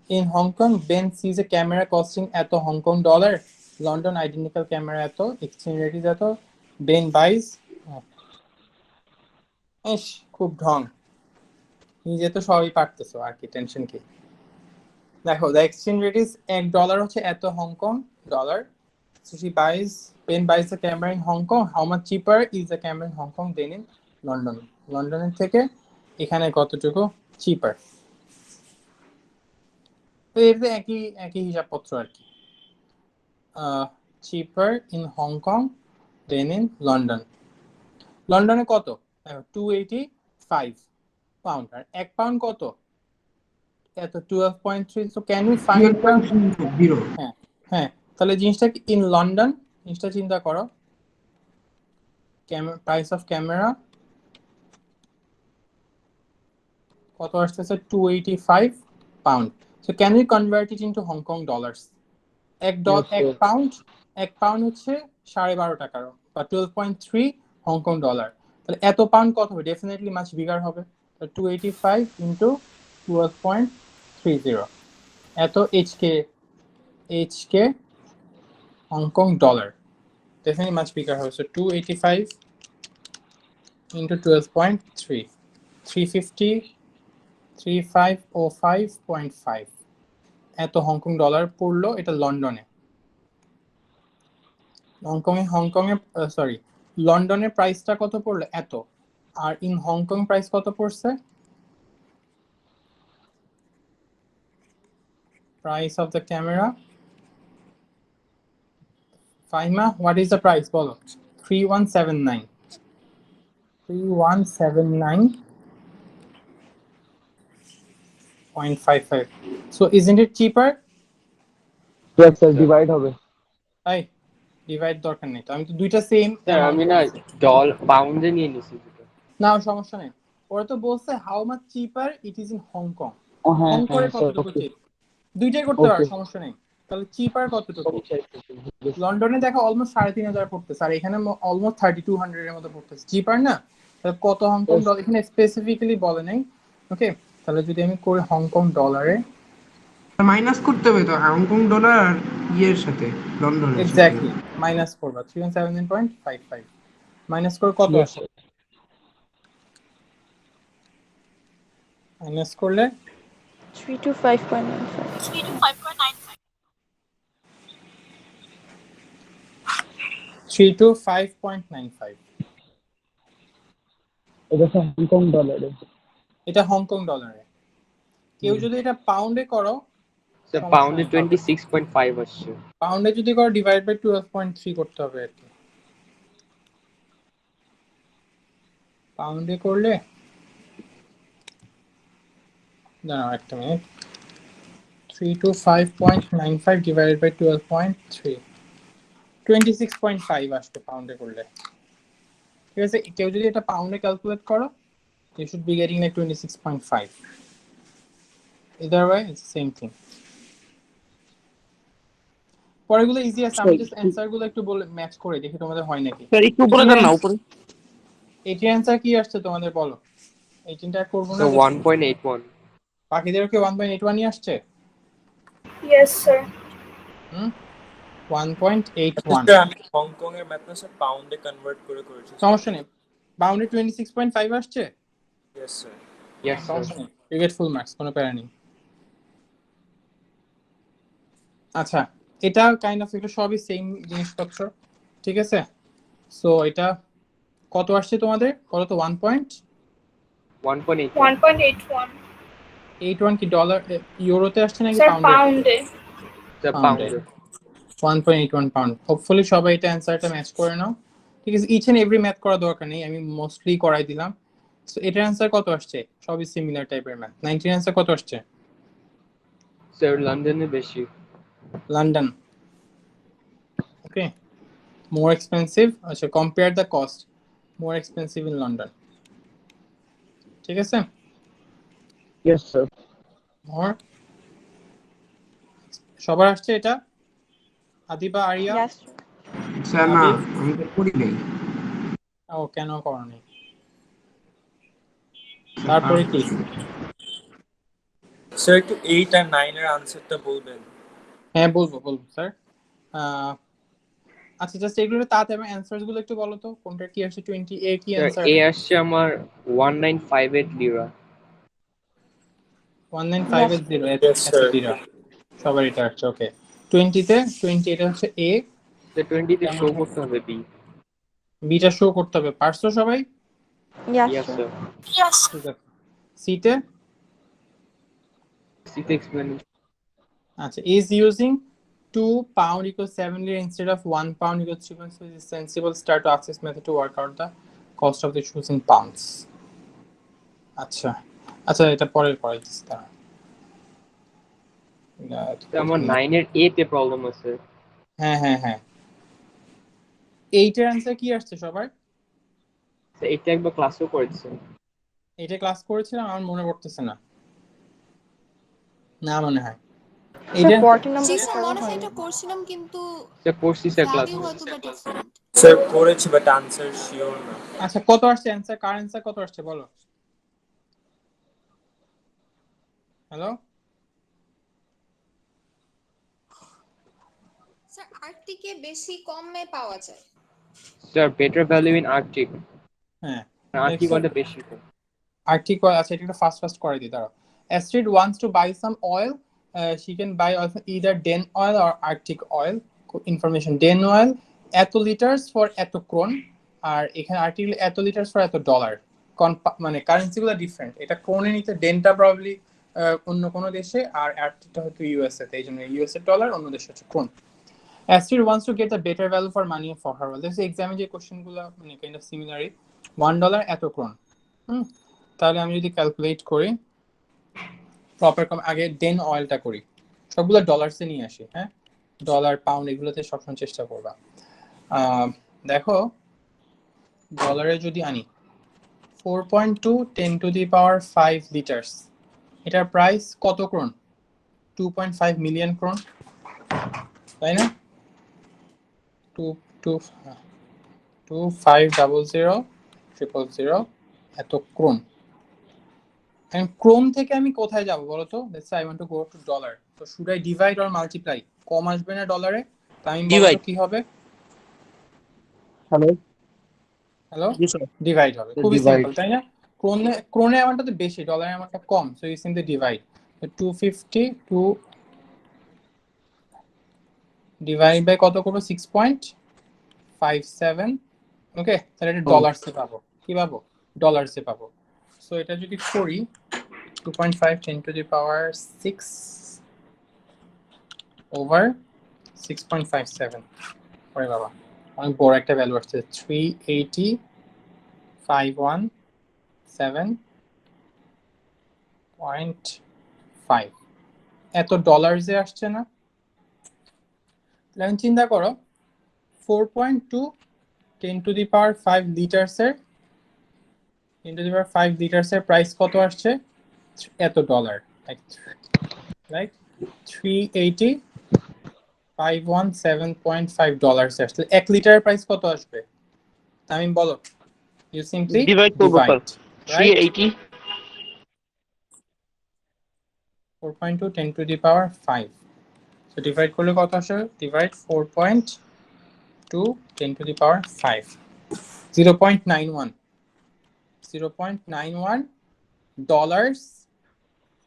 In Hong Kong, Ben sees a camera costing at Hong Kong dollar. London identical camera at exchange rate is at Ben buys. ইস খুব ঢং, নিজে তো সবই পারতেছো আর কি, টেনশন কি? দেখো the exchange rate is $1 হচ্ছে এত Hong Kong dollar, so she buys, Ben buys the camera in Hong Kong. How much cheaper is the camera in Hong Kong than in London? লন্ডনের থেকে এখানে কতটুকু চিপার? তো এর তো একই একই হিসাবপত্র আর কি, cheaper in Hong Kong then in London. লন্ডনে কত? 285 পাউন্ড, আর 1 পাউন্ড কত? এত 12.3। So can you find? হ্যাঁ হ্যাঁ, তাহলে জিনিসটা ইন লন্ডন, জিনিসটা চিন্তা করো, প্রাইস অফ ক্যামেরা কত আসতেছে? 285 pound. So can you convert it into Hong Kong dollars? এক পাউন্ড হচ্ছে 12.5 টাকার বা 12.3 হংকং ডলার, তাহলে এত পাউন্ড কত হবে? ডেফিনেটলি মাচ বিগার হবে। 285 ইন্টু 12.30, এত এইচকে হংকং ডলার, definitely much bigger হবে। So 285 into 12.3, 350, 3505.5 এত হংকং ডলার পড়লো এটা লন্ডনে। সরি লন্ডনের প্রাইসটা কত পড়লো? এত। আর ইন হংকং প্রাইস কত পড়ছে? Price of the camera, Faima what is the price বলো? 3179, 3179.55. So isn't it cheaper? Yes sir, divide হবে। তাই ডিভাইড দরকার নেই তো, আমি তো দুইটা সেম স্যার আমি না পাউন্ডে নিয়ে নিছি দুটো। না সমস্যা নেই, ওরা তো বলছে how much cheaper it is in Hong Kong. হ্যাঁ হংকংয়ে হ্যাঁ কতটুকু স্যার, চিপ, দুইটাই করতে পারো ওকে। সমস্যা নেই। তাহলে চিপার কতটুকু? লন্ডনে দেখো অলমোস্ট 3500 পড়তেছে, আর এখানে অলমোস্ট 3200 এর মতো পড়তেছে, চিপার না? তাহলে কত হংকং ডলার এখানে স্পেসিফিক্যালি বলে নাই। ওকে, তাহলে যদি আমি করি হংকং ডলারে, মাইনাস করতে হবে তো হংকং ডলার আর ইয়ের সাথে লন্ডনের সাথে। এক্স্যাক্টলি মাইনাস করবা 3179.55 মাইনাস করে কত আসে? মাইনাস করলে 325.95 325.95 325.95। এটা হংকং ডলারে। এটা হংকং ডলারে। কেউ যদি এটা পাউন্ডে করো, স্যার পাউন্ডে 26.5 আসছে। পাউন্ডে যদি করো ডিভাইড বাই 12.3 করতে হবে আর কি। পাউন্ডে করলে No, একটা মিনিট 325.95 divided by 12.3 26.5 আসবে পাউন্ডে করলে ঠিক আছে কেউ যদি এটা পাউন্ডে ক্যালকুলেট করো you should be getting like 26.5 either way it's the same thing পরেগুলো ইজি আছে আমি জাস্ট অ্যানসার গুলো একটু বলে ম্যাচ করে দেখি তোমাদের হয় নাকি স্যার একটু উপরে দেন না উপরে এটির অ্যানসার কি আসছে তোমাদের বলো 18টা করব না So 1.81. বাকিদেরও কি 1.81 ই আসছে Yes, sir. 1.81 আমি হংকং এর ম্যাথটা স্যার পাউন্ডে কনভার্ট করে করেছি সমস্যা নেই বাউন্ডে 26.5 আসছে यस স্যার Yes, sir. সমস্যা নেই you get full marks কোনো প্যারা নেই আচ্ছা এটা কাইন্ড অফ একটু সবই সেম জিনিসপত্র ঠিক আছে সো এটা কত আসছে তোমাদের বলো তো 1.81. 1.81. 1.81 কি ডলার ইউরোতে আসছে নাকি Sir, পাউন্ডে pound. The Pound. pound. 1.81 pound hopefully সবাই এটা অ্যানসারটা ম্যাচ করে নাও ঠিক আছে ইচ এন্ড এভরি ম্যাথ করা দরকার নেই আমি মোস্টলি করাই দিলাম সো এটার অ্যানসার কত আসছে সবই সিমিলার টাইপের ম্যাথ 19 অ্যানসার কত আসছে Sir, London এ বেশি. লন্ডন ওকে more expensive আচ্ছা compare the cost more expensive in London ঠিক আছে Yes, sir. more সবার আসছে এটা আদিবা আরিয়া Yes. স্যার না আবির? আমি তো করি নাই ও কেন করনি তারপরে কি স্যার একটু 8 আর 9 এর আনসারটা বলবেন হ্যাঁ বলবো স্যার আচ্ছা জাস্ট এগুলো তাড়াতাড়ি অ্যানসারস গুলো একটু বলো তো কোনটা কি আসছে 20 এ কি Sir, অ্যানসার A আসছে আমার 1958 লিরা. 19580 Yes, sir. দিরা সবার এটা আসছে ওকে 20 তে 20 এটা হচ্ছে এ Sir, 20 তে শো করতে হবে B. বিটা শো করতে হবে পারছো সবাই Yes, Yes, sir. sir. Yes. ঠিক আছে সি তে C তে explain. আচ্ছা is using 2 pound equals 7 lira instead of 1 pound equals 3.6 is sensible start to access method to work out the cost of the shoes in pounds আচ্ছা আচ্ছা এটা পরে দিচ্ছি তারা Sir, আমার 9 এর A তে প্রবলেম আছে. হ্যাঁ এইটার অ্যানসার কি আসছে সবার Sir, এটা একবার ক্লাসও করেছে. এটা ক্লাস করেছিলাম আমার মনে পড়তেছে না না মনে হয় Sir, এইটা 14 number জি টা স্যার করা মনে হয় হয়নি। এটা করছিলাম কিন্তু Sir, করছি স্যার ক্লাস. ভ্যালু হয়তো বা ডিফারেন্ট স্যার করেছি বাট আনসার শিওর না আচ্ছা কত আসছে অ্যানসার কার অ্যানসার কত আসছে বলো হ্যালো স্যার আর্কটিকে বেশি কমে পাওয়া যায় Sir, better value in Arctic. হ্যাঁ Arctic ওটা বেশি কম. Arctic oil আচ্ছা এটা ফাস্ট করে দিই দাঁড়াও Astrid wants to buy some oil she can buy also either Den oil or Arctic oil information Den oil এত লিটারস ফর এত ক্রোন আর এখানে আর্টিকেল এত লিটারস ফর এত ডলার মানে কারেন্সি গুলো ডিফারেন্ট এটা ক্রোনে নিতে ডেনটা প্রবাবলি অন্য কোনো দেশে আর আর্টিকটা হয়তো ইউএসএ তে এইজন্য ইউএসএ ডলার অন্য দেশে হচ্ছে Crohn Astrid wants to get a better value for money for her this এক্সামে যে কোশ্চেনগুলো মানে কাইন্ড অফ সিমিলারই $1 এত ক্রোন তাহলে আমি যদি ক্যালকুলেট করি প্রপার আগে ডেন অয়েলটা করি সবগুলো ডলারসে নিয়ে আসি হ্যাঁ ডলার পাউন্ড এগুলোতে সবসময় চেষ্টা করবা দেখো ডলারে যদি আনি 4.2 10 to the power 5 লিটারস এটার প্রাইস কত ক্রোন 2.5 মিলিয়ন ক্রোন তাই না 2500000 এত ক্রোন And ক্রোন থেকে আমি কোথায় যাব বলো তো let's say I want to go to dollar so should I divide or multiply কম আসবে না ডলারে তাই আমি বলবো কি হবে হ্যালো ডিভাইড হবে খুবই সিম্পল তাই না ক্রোনে অ্যামাউন্টটা তো বেশি ডলারে অ্যামাউন্টটা কম so you simply divide 250 to divide by কত করব 6.57 ওকে তাহলে এটা ডলারসে পাবো কি পাবো ডলারসে পাবো সো এটা যদি করি 2.5 10 to the power 6 over 6.57 ওরে বাবা অনেক বড় একটা ভ্যালু আসছে 380.517.5 5 এত ডলার্সে আসছে না? তাহলে চিন্তা করো 4.2 10 to the power 5 লিটারসের 10 to the power 5 লিটারসের প্রাইস কত আসছে? এত ডলার, লাইক 380 517.5 ডলার্স আসছে। 1 লিটারের প্রাইস কত আসবে? আমি বলো, ইউ সিম্পলি ডিভাইড করব sir, 380 4.2 10 to the power 5, so divide করলে কত আসে? Divide 4.2 10 to the power 5, 0.91 dollars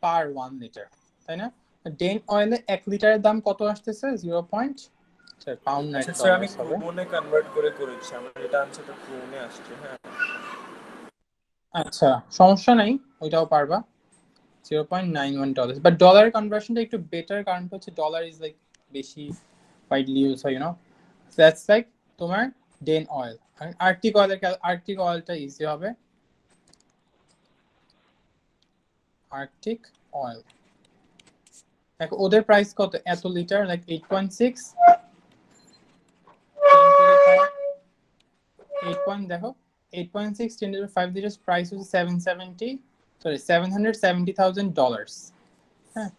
per 1 litre, তাই না? ডেন অয়েলে 1 লিটারের দাম কত আসতেছে? 0. পাউন্ড না, স্যার আমি ক্রোনে কনভার্ট করে করেছি, আমার এটা আনসারটা ক্রোনে আসছে। হ্যাঁ আচ্ছা, সমস্যা নাই, ওইটাও পারবা। 0.91 ডলার, বাট ডলার কনভার্সনটা একটু বেটার, কারণ হচ্ছে ডলার ইজ লাইক বেশি ওয়াইডলি ইউজ হয়, ইউ নো, দ্যাটস লাইক তোমার ডেন অয়েল। আর্কটিক অয়েলটা ইজি হবে। আর্কটিক অয়েল দেখো ওদের প্রাইস কত এত লিটার, লাইক 8.6 দেখো 8.6 10 to the 5 liters price was 770,000 dollars. হ্যাঁ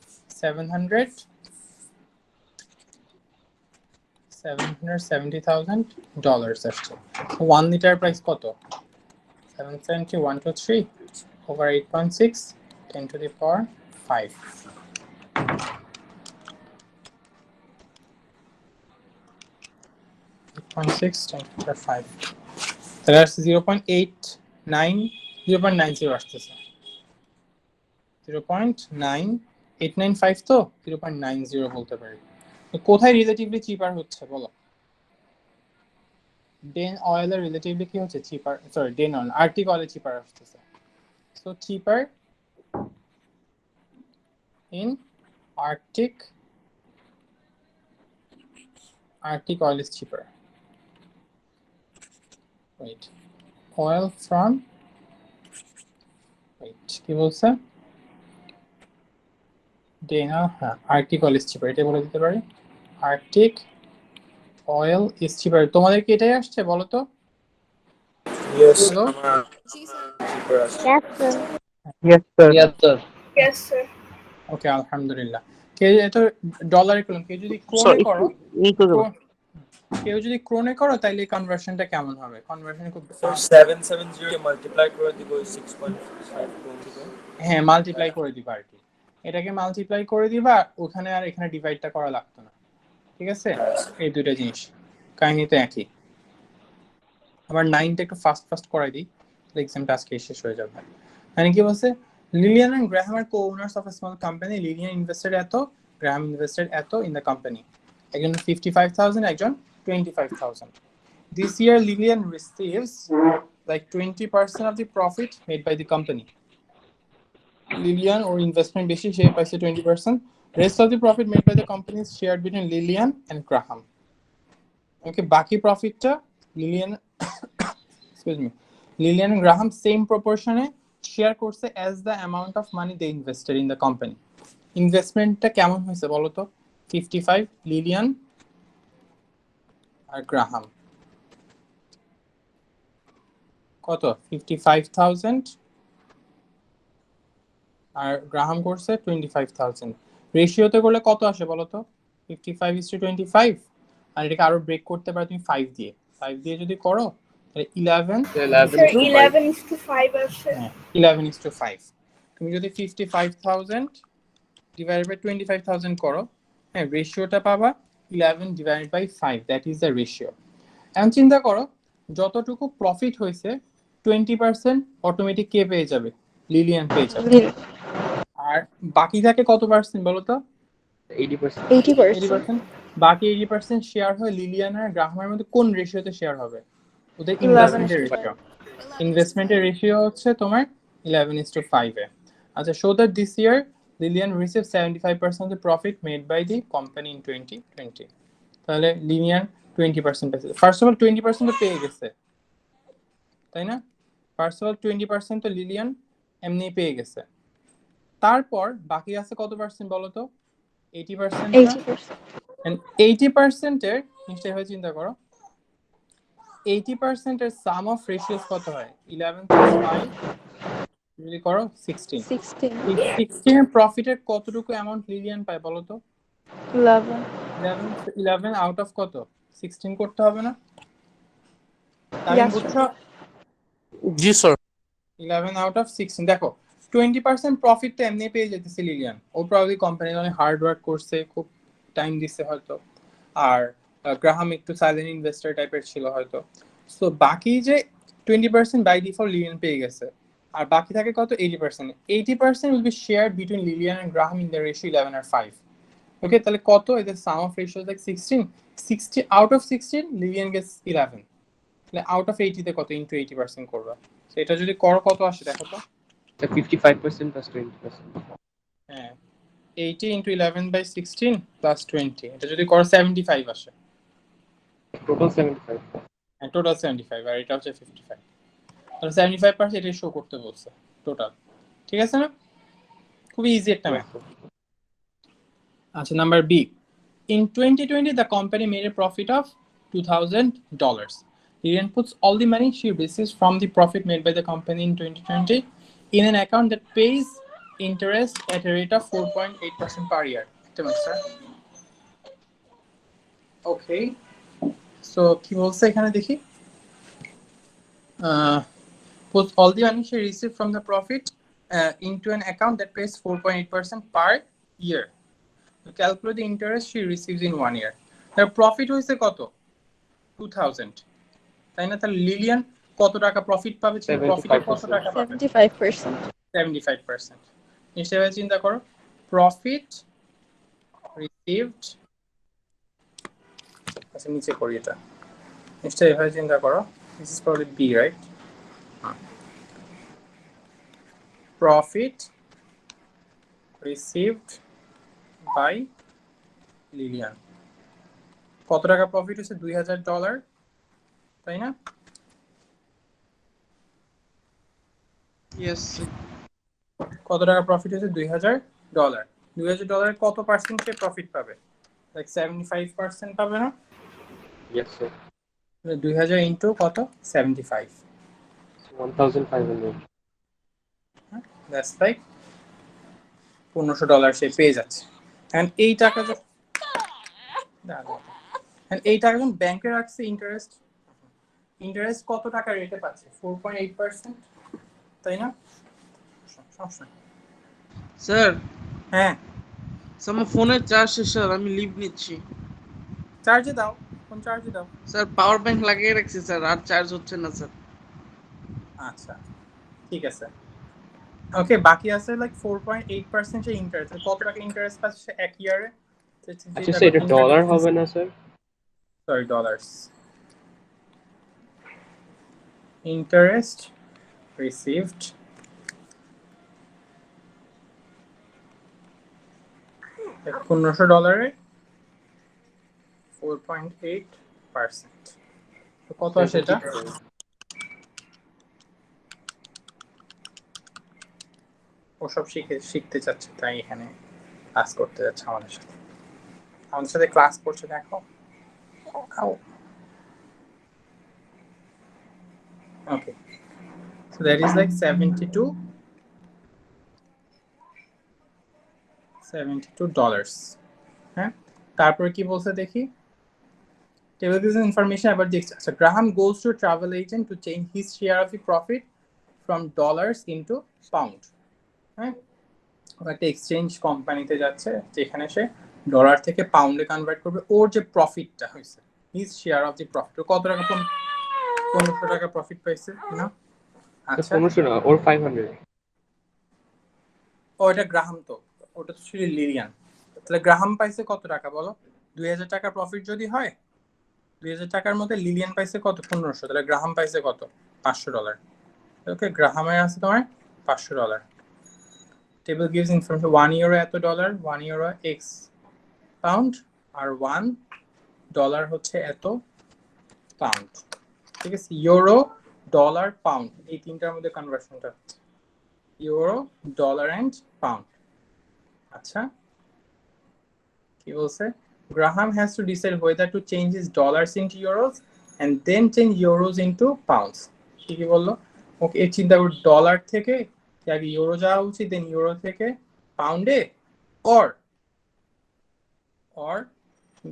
770,000 dollars আসছে। 1 লিটার প্রাইস কত? 770,123 over 8.6 10 to the power 5. 8.6 10 to the power 5, that's 0.90 আসতেছে। 0.9895 তো 0.90 বলতে পারি। কোথায় রিলেটিভলি চিপার হচ্ছে বলো? ডেন অয়েলের রিলেটিভলি কি হচ্ছে? চিপার, সরি ডেন অয়েল, আর্কটিক অয়েলের চিপার আসতেছে। So cheaper in Arctic oil is cheaper. Wait, oil from কি বলছে? ডেনা, হ্যাঁ আর্কটিক অয়েল ইজ চিপার, এটা বলে দিতে পারি। আর্কটিক অয়েল ইজ চিপার, তোমাদের কি এটাই আসছে বলো তো? Yes Hello? আমার জি স্যার। cheaper আসছে। Yes sir. Yes, sir. ওকে আলহামদুলিল্লাহ। কেউ এটা ডলারে করলাম, কেউ যদি ক্রোনে সরি করো, এই তো কেউ যদি ক্রোনে করো তাইলে কনভার্সনটা কেমন হবে? কনভার্সন খুব, স্যার 770 কে মাল্টিপ্লাই করে দিব 6.5 ক্রোন থেকে। হ্যাঁ মাল্টিপ্লাই করে দিবা আর কি, এটাকে মাল্টিপ্লাই করে দিবা, ওখানে আর এখানে ডিভাইডটা করা লাগতো না, ঠিক আছে? এই দুইটা জিনিস কাহিনী তো একই। আবার 9টা একটু ফাস্ট করাই দিই, এক্সামটা আজকে শেষ হয়ে যাবে। মানে কি বলছে? Lilian and Graham are co-owners of a small company. Lillian invested এত, Graham invested এত in the company. একজন 55,000, একজন 25,000. This year Lillian receives like 20% of the profit made by the company. Lillian or investment বেশি, সে পাইছে 20%. Rest of the profit made by the company is shared between Lillian and Graham. Okay, বাকি প্রফিটটা Lillian Lillian and Graham same proportion share করছে as the amount of money they invested in the company. ইনভেস্টমেন্টটা কেমন হয়েছে বলো তো? 55 Lilian আর Graham কত? 55,000 আর Graham করছে 25,000। রেশিওতে করলে কত আসে বলো তো? 55:25, আর এটাকে আরো ব্রেক করতে পারো তুমি 5 দিয়ে। 5 দিয়ে যদি করো তাহলে 11 Sir, 11:5 আছে। 11:5। তুমি যদি 55,000 divided by 25,000 করো, হ্যাঁ রেশিওটা পাবা 11 divided by 5, that is the ratio. এখন চিন্তা করো যতটুকু প্রফিট হয়েছে 20% অটোমেটিক কে পেয়ে যাবে? লিলিয়ান পেয়ে যাবে। আর বাকি থাকে কত পার্সেন্ট বলো তো? 80%। 80%. বাকি 80% শেয়ার হয় লিলিয়ান আর গ্রাহামের মধ্যে কোন রেশিওতে শেয়ার হবে? ওদের ইনভেস্টমেন্টের রেশিও। ইনভেস্টমেন্টের রেশিও হচ্ছে তোমার 11:5 এ। আচ্ছা, show that this year Lillian received 75% of the profit made by the company in 2020. তাহলে লিলিয়ান 20% পেয়েছে। ফার্স্ট অফ অল 20% তো পেয়ে গেছে, তাই না? ফার্স্ট অফ অল 20% তো লিলিয়ান এমনি পেয়ে গেছে। তারপর বাকি আছে কত পার্সেন্ট বলো তো? 80%। 80%. and 80% এর নিশ্চয়ই হয় চিন্তা করো 80% এর সাম অফ রেশিওস কত হয়? 11 plus 5 যদি করো 16। 16. এই 16 এর প্রফিটের কতটুকু অ্যামাউন্ট লিলিয়ান পায় বলো তো? 11. 11 আউট অফ কত? 16 করতে হবে না? তাহলে Yes, বুঝছো? জি স্যার। 11 আউট অফ 16 দেখো 20% প্রফিট তো এমনি পেয়ে যেতেছে লিলিয়ান। ও প্রবাবলি কোম্পানি অনেক হার্ড ওয়ার্ক করছে, খুব টাইম দিচ্ছে হয়তো, আর গ্রাহাম একটু সাইলেন্ট ইনভেস্টর টাইপের ছিল হয়তো। সো বাকি যে 20% বাই ডিফল্ট লিলিয়ান পেয়ে গেছে, আর বাকি থাকে কত? 80%। 80% will be share between Lillian and Graham in the ratio 11 আর 5। ওকে, তাহলে কত? এদের sum of ratio like 16। 60 out of 16 Lillian gets 11। তাহলে আউট অফ 80 তে কত ইনটু 80% করবা? এটা যদি করো কত আসে দেখো তো? 55% plus 20%. হ্যাঁ, 80 ইনটু 11 বাই 16 প্লাস 20, এটা যদি করো 75 আসে। Total 75. হ্যাঁ, টোটাল 75 আর এটা হচ্ছে 55। তাহলে 75% এটা শো করতে বলছে টোটাল। ঠিক আছে না? খুবই ইজি একটা ম্যাথ। আচ্ছা, number B. In 2020, the company made a profit of $2,000. Lilian puts all the money she receives from the profit made by the company in 2020 in an account that pays interest at a rate of 4.8% per year. Okay. So, কি বলছে এখানে দেখি? Puts all the money she received from the profit into an account that pays 4.8% per year. To calculate the interest she receives in 1 year. Her profit হয়েছে কত? 2000, তাই না? তাহলে Lilian কত টাকা প্রফিট পাবে? প্রফিটে কত টাকা পাবে? 75%. 75%। নিশ্চয়ই চিন্তা করো, প্রফিট রিসিভড, আচ্ছা নিচে করি এটা, নিশ্চয়ই এভাবে চিন্তা করো। This is probably B, right? Profit received by Lillian, কত টাকা প্রফিট হচ্ছে? $2000, তাই না? ইয়েস। কত টাকা প্রফিট হচ্ছে? $2000। $2000 কত পার্সেন্ট সে প্রফিট পাবে? লাইক 75% পাবে না? Yes, sir. 2000 ইন্টু কত? 75, 1,500. দ্যাটস লাইক $1500 সে পেয়ে যাচ্ছে। এন্ড এই টাকা যখন ব্যাংকে রাখছে, ইন্টারেস্ট কত টাকা রেটে পাচ্ছে? 4.8%, তাই না? স্যার, হ্যাঁ, আমার ফোনের চার্জ শেষ স্যার, আমি লিভ নিচ্ছি। চার্জে দাও, ফোন চার্জে দাও। স্যার পাওয়ার ব্যাংক লাগিয়ে রাখছি স্যার, আর চার্জ হচ্ছে না স্যার। আচ্ছা, ঠিক আছে। ওকে, বাকি আছে লাইক 4.8% সে ইন্টারেস্ট। কত টাকা ইন্টারেস্ট পাচ্ছে এক ইয়ারে? আচ্ছা স্যার, এটা ডলার হবে না sir? Sorry, dollars. Interest received $1500, 4.8%, কত আসে এটা? ওসব শিখতে চাচ্ছে, তাই এখানে ক্লাস করতে যাচ্ছে আমাদের সাথে ক্লাস করছে, দেখো। ওকে, so that is like $72, হ্যাঁ। তারপরে কি বলছে দেখি? Table gives information about the exchange. So Graham goes to a travel agent to change his share of the profit from dollars into pound. হ্যাঁ, একটা এক্সচেঞ্জ কোম্পানিতে যাচ্ছে যেখানে সে ডলার থেকে পাউন্ডে কনভার্ট করবে। ওর যে প্রফিটটা হয়েছে, his share of the profit, কত টাকা? 1500 টাকা প্রফিট পাইছে না? আচ্ছা, 1500 না, ওর 500। ও এটা গ্রাহাম, তো ওটা তো ছিল লিলিয়ান। তাহলে গ্রাহাম পাইছে কত টাকা বলো? 2000 টাকা প্রফিট যদি হয়, 2000 টাকার মধ্যে লিলিয়ান পাইছে কত? 1500। তাহলে গ্রাহাম পাইছে কত? $500। ওকে, গ্রাহামের আছে তোমার $500। টেবিল গিভস ইনফরমেশন 1 ইউরো এত ডলার, 1 ইউরো x পাউন্ড, আর $1 হচ্ছে এত পাউন্ড। ঠিক আছে, ইউরো, ডলার, পাউন্ড, এই তিনটার মধ্যে কনভার্সনটা হচ্ছে। Euro, dollar and pound. আচ্ছা, কি বলছে? Graham has to decide whether to change his dollars into euros and then change euros into pounds. কি বললো? ওকে, এই চিন্তা করি ডলার থেকে কি আগে ইউরো যাওয়া উচিত, দেন ইউরো থেকে পাউন্ডে, অর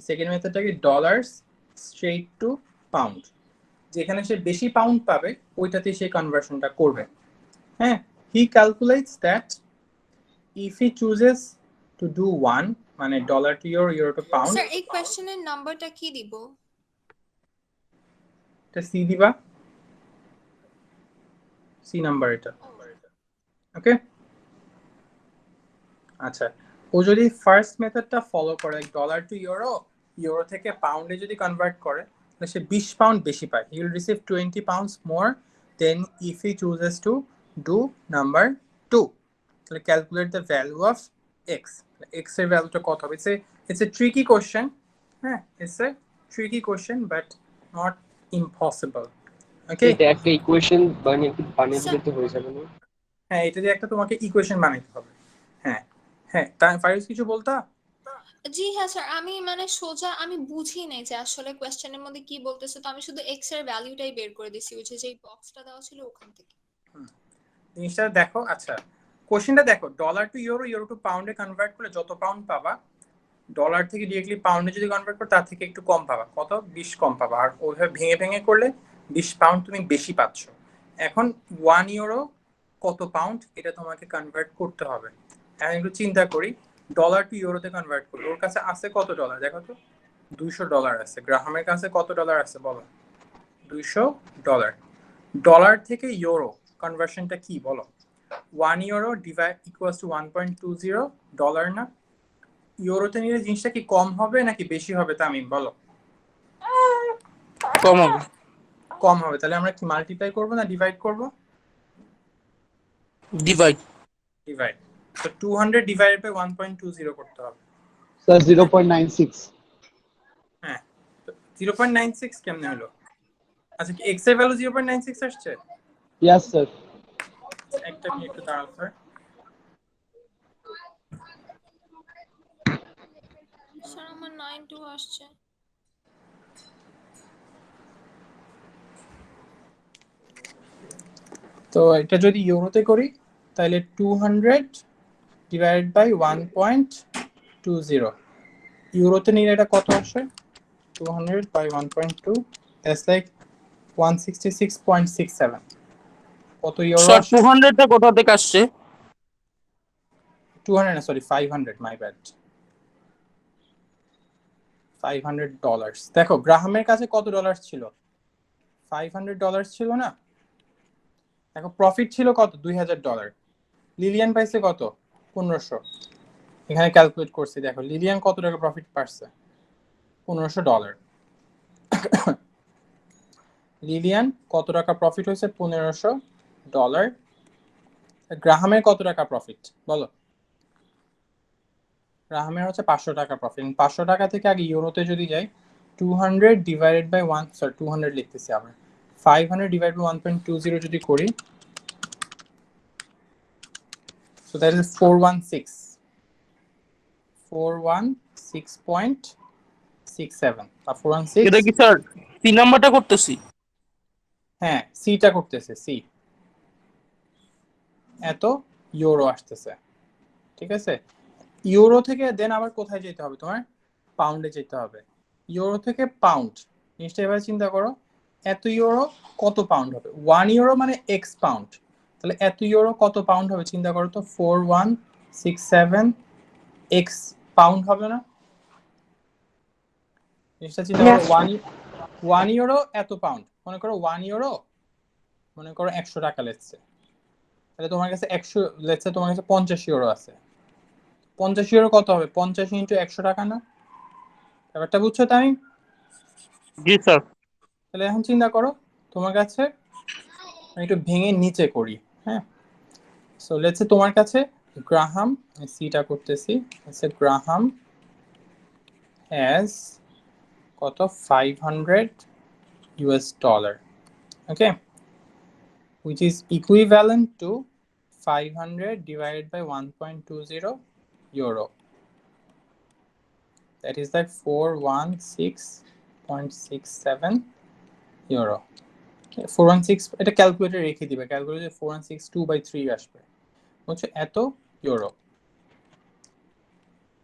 সেকেন্ড মেথডটাকে ডলার্স স্ট্রেট টু পাউন্ড, যেখানে সে বেশি পাউন্ড পাবে ওইটাতে সে কনভার্সনটা করবে। হ্যাঁ, he calculates that if he chooses to do one, মানে dollar to euro, euro to pound. Sir এই কোশ্চেনের নাম্বারটা কি দিব? এটা সি দিবা, সি নাম্বার এটা। ওকে, আচ্ছা, ও যদি ফার্স্ট মেথডটা ফলো করে ডলার টু ইউরো, ইউরো থেকে পাউন্ডে যদি কনভার্ট করে তাহলে সে 20 পাউন্ড বেশি পায়। He will receive 20 pounds more than if he chooses to do number 2। তাহলে calculate the value of x. X এর ভ্যালুটা কত হবে? It's a tricky question. হ্যাঁ, it's a tricky question but not impossible. Okay, এটা একটা ইকুয়েশন বানিয়ে দিলে তো হয়ে যাবে না? হ্যাঁ, এটা দিয়ে একটা তোমাকে ইকুয়েশন বানাইতে হবে। হ্যাঁ হ্যাঁ, তাই ফাইরুজ কিছু বলতা? জি হ্যাঁ স্যার, আমি মানে সোজা আমি বুঝি নাই যে আসলে কোশ্চেনের মধ্যে কি বলতেছে, তো আমি শুধু এক্স এর ভ্যালুটাই বের করে দিছি, ওই যে বক্সটা দেওয়া ছিল ওখান থেকে। জিনিসটা দেখো। আচ্ছা, কোশ্চেনটা দেখো, dollar to euro, euro to পাউন্ডে কনভার্ট করলে যত পাউন্ড পাবা, ডলার থেকে ডিরেক্টলি পাউন্ডে যদি কনভার্ট করো তার থেকে একটু কম পাবা। কত? 20 কম পাবা। আর ওইভাবে ভেঙে ভেঙে করলে 20 পাউন্ড তুমি বেশি পাচ্ছ। এখন 1 ইউরো কত পাউন্ড এটা তোমাকে কনভার্ট করতে হবে। এখন একটু চিন্তা করি, ডলার টু ইউরোতে কনভার্ট করি, ওর কাছে আছে কত ডলার দেখো তো? 200 ডলার আছে। গ্রাহামের কাছে কত ডলার আছে বলো? 200 ডলার। ডলার থেকে ইউরো কনভার্সনটা কি বলো? 1 euro divide equals to 1.20 dollar না? ইউরোতে নিলে জিনিসটা কি কম হবে নাকি বেশি হবে তামিম বলো? কম হবে। কম হবে। তাহলে আমরা কি মাল্টিপ্লাই করব না ডিভাইড করব? ডিভাইড। ডিভাইড। তো 200 ডিভাইডেড বাই 1.20 করতে হবে। স্যার 0.96। হ্যাঁ, তো 0.96 কেমনে হলো? আচ্ছা, কি x এর ভ্যালু 0.96 আসছে? Yes sir. একটা মিনিট একটু দাঁড়াও স্যার। স্যার আমার 92 আসছে। তো এটা যদি ইউরোতে করি তাহলে 200 ডিভাইডেড বাই 1.20, ইউরোতে নিলে এটা কত আসে? 200 বাই 1.2, দ্যাটস লাইক 166.67। কত ইউরো স্যার আসে? 200 টা কোথা থেকে আসছে? 200 না, সরি 500, মাই ব্যাড। 500 ডলার। দেখো গ্রাহামের কাছে কত ডলার ছিল? 500 ডলার ছিল না? দেখো প্রফিট ছিল কত? 2000 ডলার। লিলিয়ান পাইছে কত? 1500। এখানে ক্যালকুলেট করছি, দেখো লিলিয়ান কত টাকা প্রফিট পাচ্ছে? 1500 ডলার। লিলিয়ান কত টাকা প্রফিট হয়েছে? 1500 ডলার। গ্রাহামের কত টাকা প্রফিট বলো? গ্রাহামের হচ্ছে 500 টাকা প্রফিট। 500 টাকা থেকে আগে ইউরোতে যদি যাই, 200 ডিভাইডেড বাই 1, সরি 200 লিখতেছি আমরা, 500 ডিভাইড বাই 1.20 যদি করি, so that is 416.67 বা 416। এটা কি স্যার 3 নাম্বারটা করতেছি? হ্যাঁ, সিটা করতেছে, সি। এত ইউরো আসতেছে, ঠিক আছে? ইউরো থেকে দেন আবার কোথায় যেতে হবে তোমার? পাউন্ডে যেতে হবে। ইউরো থেকে পাউন্ড, জিনিসটা এবার চিন্তা করো, এত ইউরো কত পাউন্ড হবে? 1 ইউরো মানে এক্স পাউন্ড, তাহলে এত ইউরো কত পাউন্ড হবে চিন্তা করো তো? 4167 এক্স পাউন্ড হবে না? জিনিসটা চিন্তা করো, 1 ইউরো এত পাউন্ড, মনে করো 1 ইউরো মনে করো 100 টাকা লেটসে, তাহলে তোমার কাছে 100, লেটসে তোমার কাছে 50 ইউরো আছে। 50 ইউরো কত হবে? 50 ইন্টু 100 টাকা না? ব্যাপারটা বুঝছো তাই? জি স্যার। তাহলে এখন চিন্তা করো তোমার কাছে, আমি একটু ভেঙে নিচে করি। হ্যাঁ, সো লেটস সে তোমার কাছে গ্রাহাম, আমি সিটা করতেছি, গ্রাহাম হ্যাজ কত? 500 US dollar, okay, which is equivalent to 500 divided by 1.20 euro. That is like 416.67 euro. 416 এটা ক্যালকুলেটর রেখে দিবে, ক্যালকুলেটর 4162/3 আসবে, হচ্ছে এত ইউরো।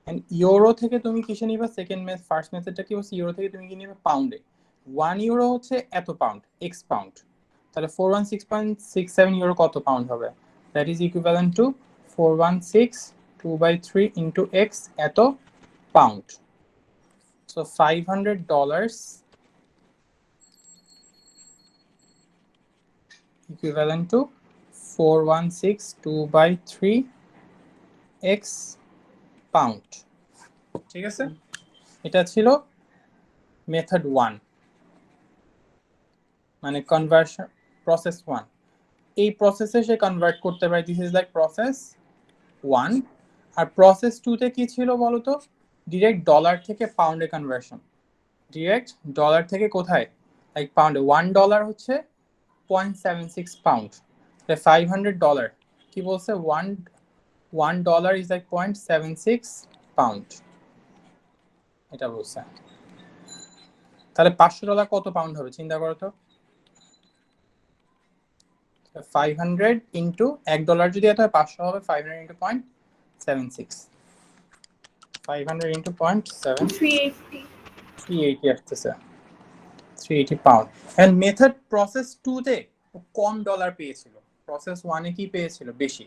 এন্ড ইউরো থেকে তুমি কিসে নিবা? সেকেন্ড মেথড, ফার্স্ট মেথডটা কি হচ্ছে ইউরো থেকে তুমি কি নিবে? পাউন্ডে। 1 ইউরো হচ্ছে এত পাউন্ড, এক্স পাউন্ড। তাহলে 416.67 ইউরো কত পাউন্ড হবে? That is equivalent to 416/2/3 into x এত pound. So $500 equivalent to 416/2/3 x pound। ঠিক আছে, এটা ছিল মেথড 1, মানে কনভার্সন প্রসেস 1। এই প্রসেসে সে কনভার্ট করতে পারে, দিস ইজ লাইক প্রসেস 1। আর প্রসেস 2 তে কি ছিল বলো তো? ডিরেক্ট ডলার থেকে পাউন্ডে কনভার্সন, ডিরেক্ট ডলার থেকে কোথায়? লাইক পাউন্ডে। $1 হচ্ছে 0.76 পাউন্ড। $500 কি বলছে? $1 is like 0.76 পাউন্ড, এটা বলছে। তাহলে $500 কত পাউন্ড হবে চিন্তা করো তো। 500 ইন্টু $1 যদি এত হয় 500 হবে, 500 ইন্টু 0.76, 500 ইন্টু 380 আসতেছে, 380 পাউন্ড। এন্ড মেথড প্রসেস 2 তে কম ডলার পেয়েছিল, প্রসেস 1 এ কি পেয়েছিল? বেশি।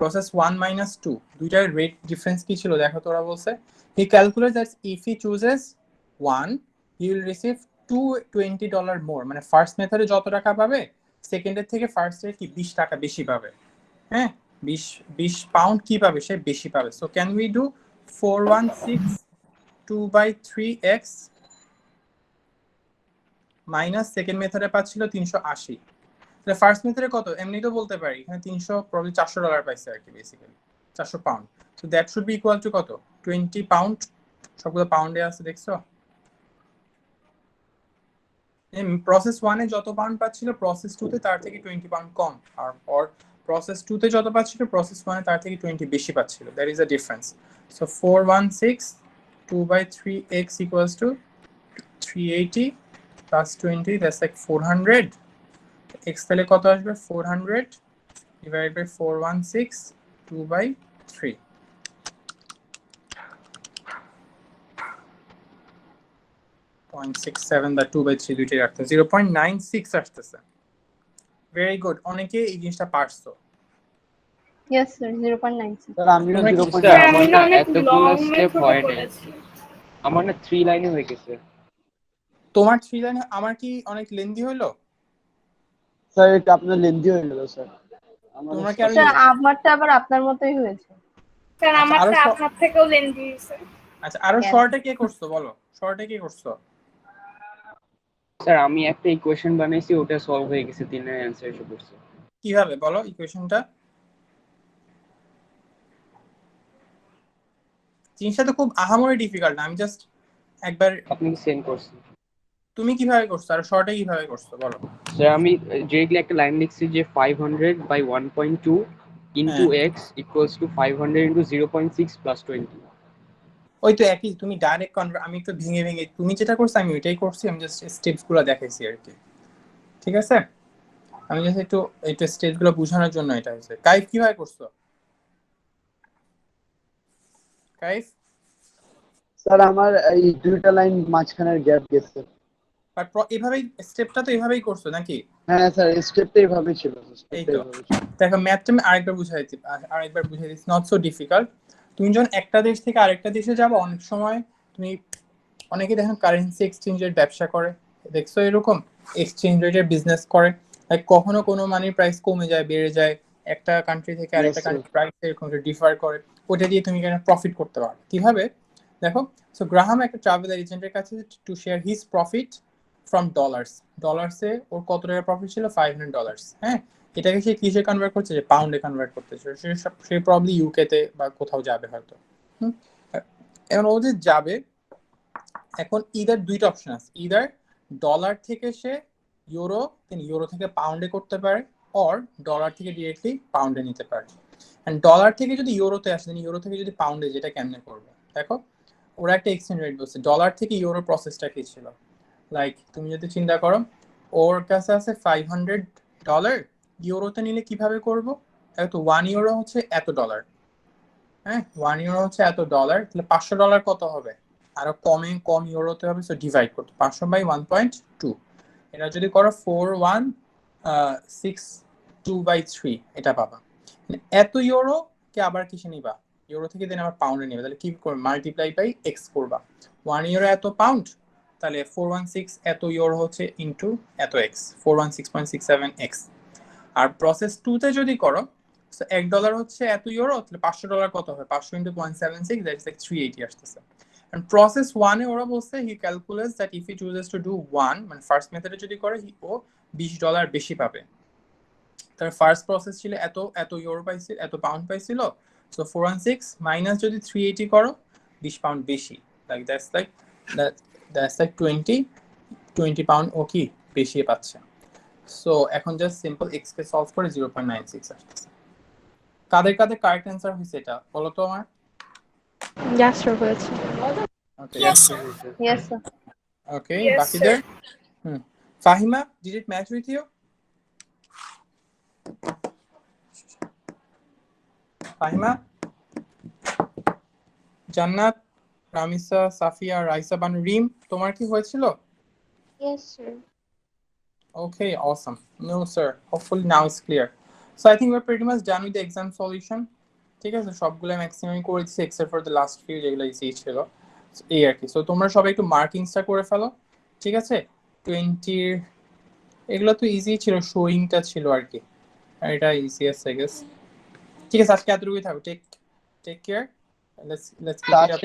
প্রসেস 1 minus 2 দুইটার রেট ডিফারেন্স কি ছিল দেখো, তোরা বলছে he calculate that if he chooses 1 he will receive $20 more, মানে ফার্স্ট মেথডে যত টাকা পাবে সেকেন্ডের থেকে ফার্স্টের কি 20 টাকা বেশি পাবে। হ্যাঁ, 20 পাউন্ড কি পাবে? সে বেশি পাবে। So can we do 416/2/3x minus second মেথডে পাচ্ছিল 380। তাহলে ফার্স্ট মেথডে কত? এমনি তো বলতে পারি এখানে 300, প্রবলি $400 পাইছে আর কি, basically 400 pound. So that should be equal to কত? 20 পাউন্ড। সবগুলো পাউন্ডে আছে দেখছো? প্রসেস 1 এ যত পাউন্ড পাচ্ছিল প্রসেস 2 তে তার থেকে 20 পাউন্ড কম, আর প্রসেস 2 তে যত পাচ্ছিল প্রসেস 1 এ তার থেকে 20 বেশি পাচ্ছিল। That is a difference. So 416/2/3x equals to 380 plus 20, that's like 400। x তাহলে কত আসবে? 400 divided by 416/2/3, 0.67 বা 2/3 দুইটাই রাখতে 0.96 আসতেছে। ভেরি গুড, অনেকে এই জিনিসটা পারছো। Yes sir, 0.96. স্যার আমিও স্যার, 0.9 আমার না এতগুলো স্টেপ হয় নাই, আমার না 3 লাইনে হয়ে গেছে। তোমার 3 লাইন, আমার কি অনেক লেন্দি হইলো? স্যার এটা আপনার লেন্দি হয়ে গেল স্যার। তোমরা কি আরো স্যার আমারটা আবার আপনার মতোই হয়েছে। স্যার আচ্ছা, আমার আরো আপনার থেকেও লেন্দি হয়েছে। আচ্ছা, আরো Yes. শর্টে কে করছো বলো, শর্টে কে করছো? স্যার আমি একটা ইকুয়েশন বানাইছি, ওটা সলভ হয়ে গেছে, 3 এর অ্যানসার এসে পড়ছে। কিভাবে বলো ইকুয়েশনটা? জিনিসটা তো খুব আহামরি ডিফিকাল্ট না, আমি জাস্ট একবার। আপনি কি সেন্ড করছেন? তুমি কিভাবে করছো আর শর্টে কিভাবে করছো বলো? স্যার আমি ডিরেক্টলি একটা লাইন লিখছি যে 500/1.2 into x equals to 500 into 0.6 plus 20। ওই তো একই, তুমি ডাইরেক্ট আমি একটু ভেঙে ভেঙে তুমি যেটা করছো আমি ওইটাই করছি, আমি জাস্ট স্টেপস গুলো দেখাইছি আর কি। ঠিক আছে, আমি জাস্ট একটু স্টেপস গুলো বোঝানোর জন্য এটা হয়েছে। কাইফ কিভাবে করছো? কাইফ? স্যার আমার এই দুইটা লাইন মাঝখানের গ্যাপ গেছে। বাট এইভাবেই স্টেপটা তো এইভাবেই করছো নাকি? হ্যাঁ স্যার স্টেপটা এইভাবেই ছিল। এই তো দেখো, ম্যাথটা আমি আরেকবার বুঝাই দিচ্ছি, নট সো ডিফিকাল্ট। তুমি যখন একটা দেশ থেকে আরেকটা দেশে যাবো, অনেক সময় তুমি অনেকে দেখেন কারেন্সি এক্সচেঞ্জের ব্যবসা করে, দেখছো এরকম এক্সচেঞ্জ রেটের বিজনেস করে। লাইক কখনো কোনো মানির প্রাইস কমে যায়, বেড়ে যায়, একটা কান্ট্রি থেকে আরেকটা কান্ট্রি প্রাইস এরকম ডিফার করে, ওটা দিয়ে তুমি কেন প্রফিট করতে পারো। কিভাবে দেখো, সো গ্রাহাম একটা ট্রাভেল এজেন্টের কাছে to share his profit from ডলার্সে ওর কত টাকা প্রফিট ছিল? $500। হ্যাঁ, এটাকে সে কিসে কনভার্ট করছে? যে পাউন্ডে কনভার্ট করতেছে। সে প্রবলি ইউকেতে বা কোথাও যাবে হয়তো। এখন ও যে যাবে, এখন ইদার দুইটা অপশন আছে, ইদার ডলার থেকে সে ইউরো থেকে পাউন্ডে করতে পারে, অর ডলার থেকে ডিরেক্টলি পাউন্ডে নিতে পারে। এন্ড ডলার থেকে যদি ইউরোতে আসে, ইউরো থেকে যদি পাউন্ডে, যেটা কেমনে করবে দেখো, ওরা একটা এক্সচেঞ্জ রেট বলছে। ডলার থেকে ইউরো প্রসেসটা কি ছিল, লাইক তুমি যদি চিন্তা করো ওর কাছে আছে $500, ইউরোতে নিলে কিভাবে করব, তো 1 ইউরো হচ্ছে এত ডলার, হ্যাঁ 1 ইউরো হচ্ছে এত ডলার, তাহলে $500 কত হবে, আরো কম ইউরোতে হবে, সো ডিভাইড করতে 500 বাই 1.2, এটা যদি করো 4162/3 এটা পাবা। এত ইউরো কে আবার কিসে নিবা, ইউরো থেকে দেন আবার পাউন্ডে নিবে, তাহলে কি করবে, মাল্টিপ্লাই বাই এক্স করবা। 1 ইউরো এত পাউন্ড, তাহলে 416 এত ইউরো হচ্ছে ইনটু এত এক্স, 416.67 এক্স। আর প্রসেস 2 তে যদি করো, সো $1 হচ্ছে এত ইউরো, তাহলে $500 কত হবে, 500 ইনটু 0.76, দ্যাট ইজ লাইক 380 আসতেছে। And process 1 এ ওরা বলছে he calculates that if he chooses to do 1, মানে ফার্স্ট মেথডে যদি করে ও $20 বেশি পাবে। তার ফার্স্ট প্রসেস ছিল এত ইউরো পাইছিল, এত পাউন্ড পাইছিল, সো 416 মাইনাস যদি 380 করো 20 পাউন্ড বেশি, লাইক দ্যাটস লাইক 20 পাউন্ড ও কি বেশি পাচ্ছে। সো এখন জাস্ট সিম্পল এক্স কে সলভ করে 0.96 আসছে। কাদের কারেক্ট অ্যানসার হইছে এটা বলো তো আমার। Yes, sir, হয়েছে। ওকে Yes, sir. Yes, sir. ওকে, Yes, বাকিদের Fahima, did it match with you? Fahima, জান্নাত, রামিসা, সাফিয়া, রাইসা, বানু, রিম, তোমার কি হয়েছিল? Yes, sir. Okay, awesome. No, sir. Hopefully now it's clear. So I think we're pretty much done with the exam solution. ঠিক আছে, সবগুলো maximum করে দিচ্ছি except for the last few যেগুলো ইজি ছিল, এই আর কি। সো তোমরা সবাই একটু মার্কিংসটা করে ফেলো, ঠিক আছে। 20 এগুলো তো ইজি ছিল, শোয়িংটা ছিল আর কি, আর এটা ইজি আছে আই গেস। ঠিক আছে, আজকে এতটুকুই থাকবে। Take care, let's keep it up.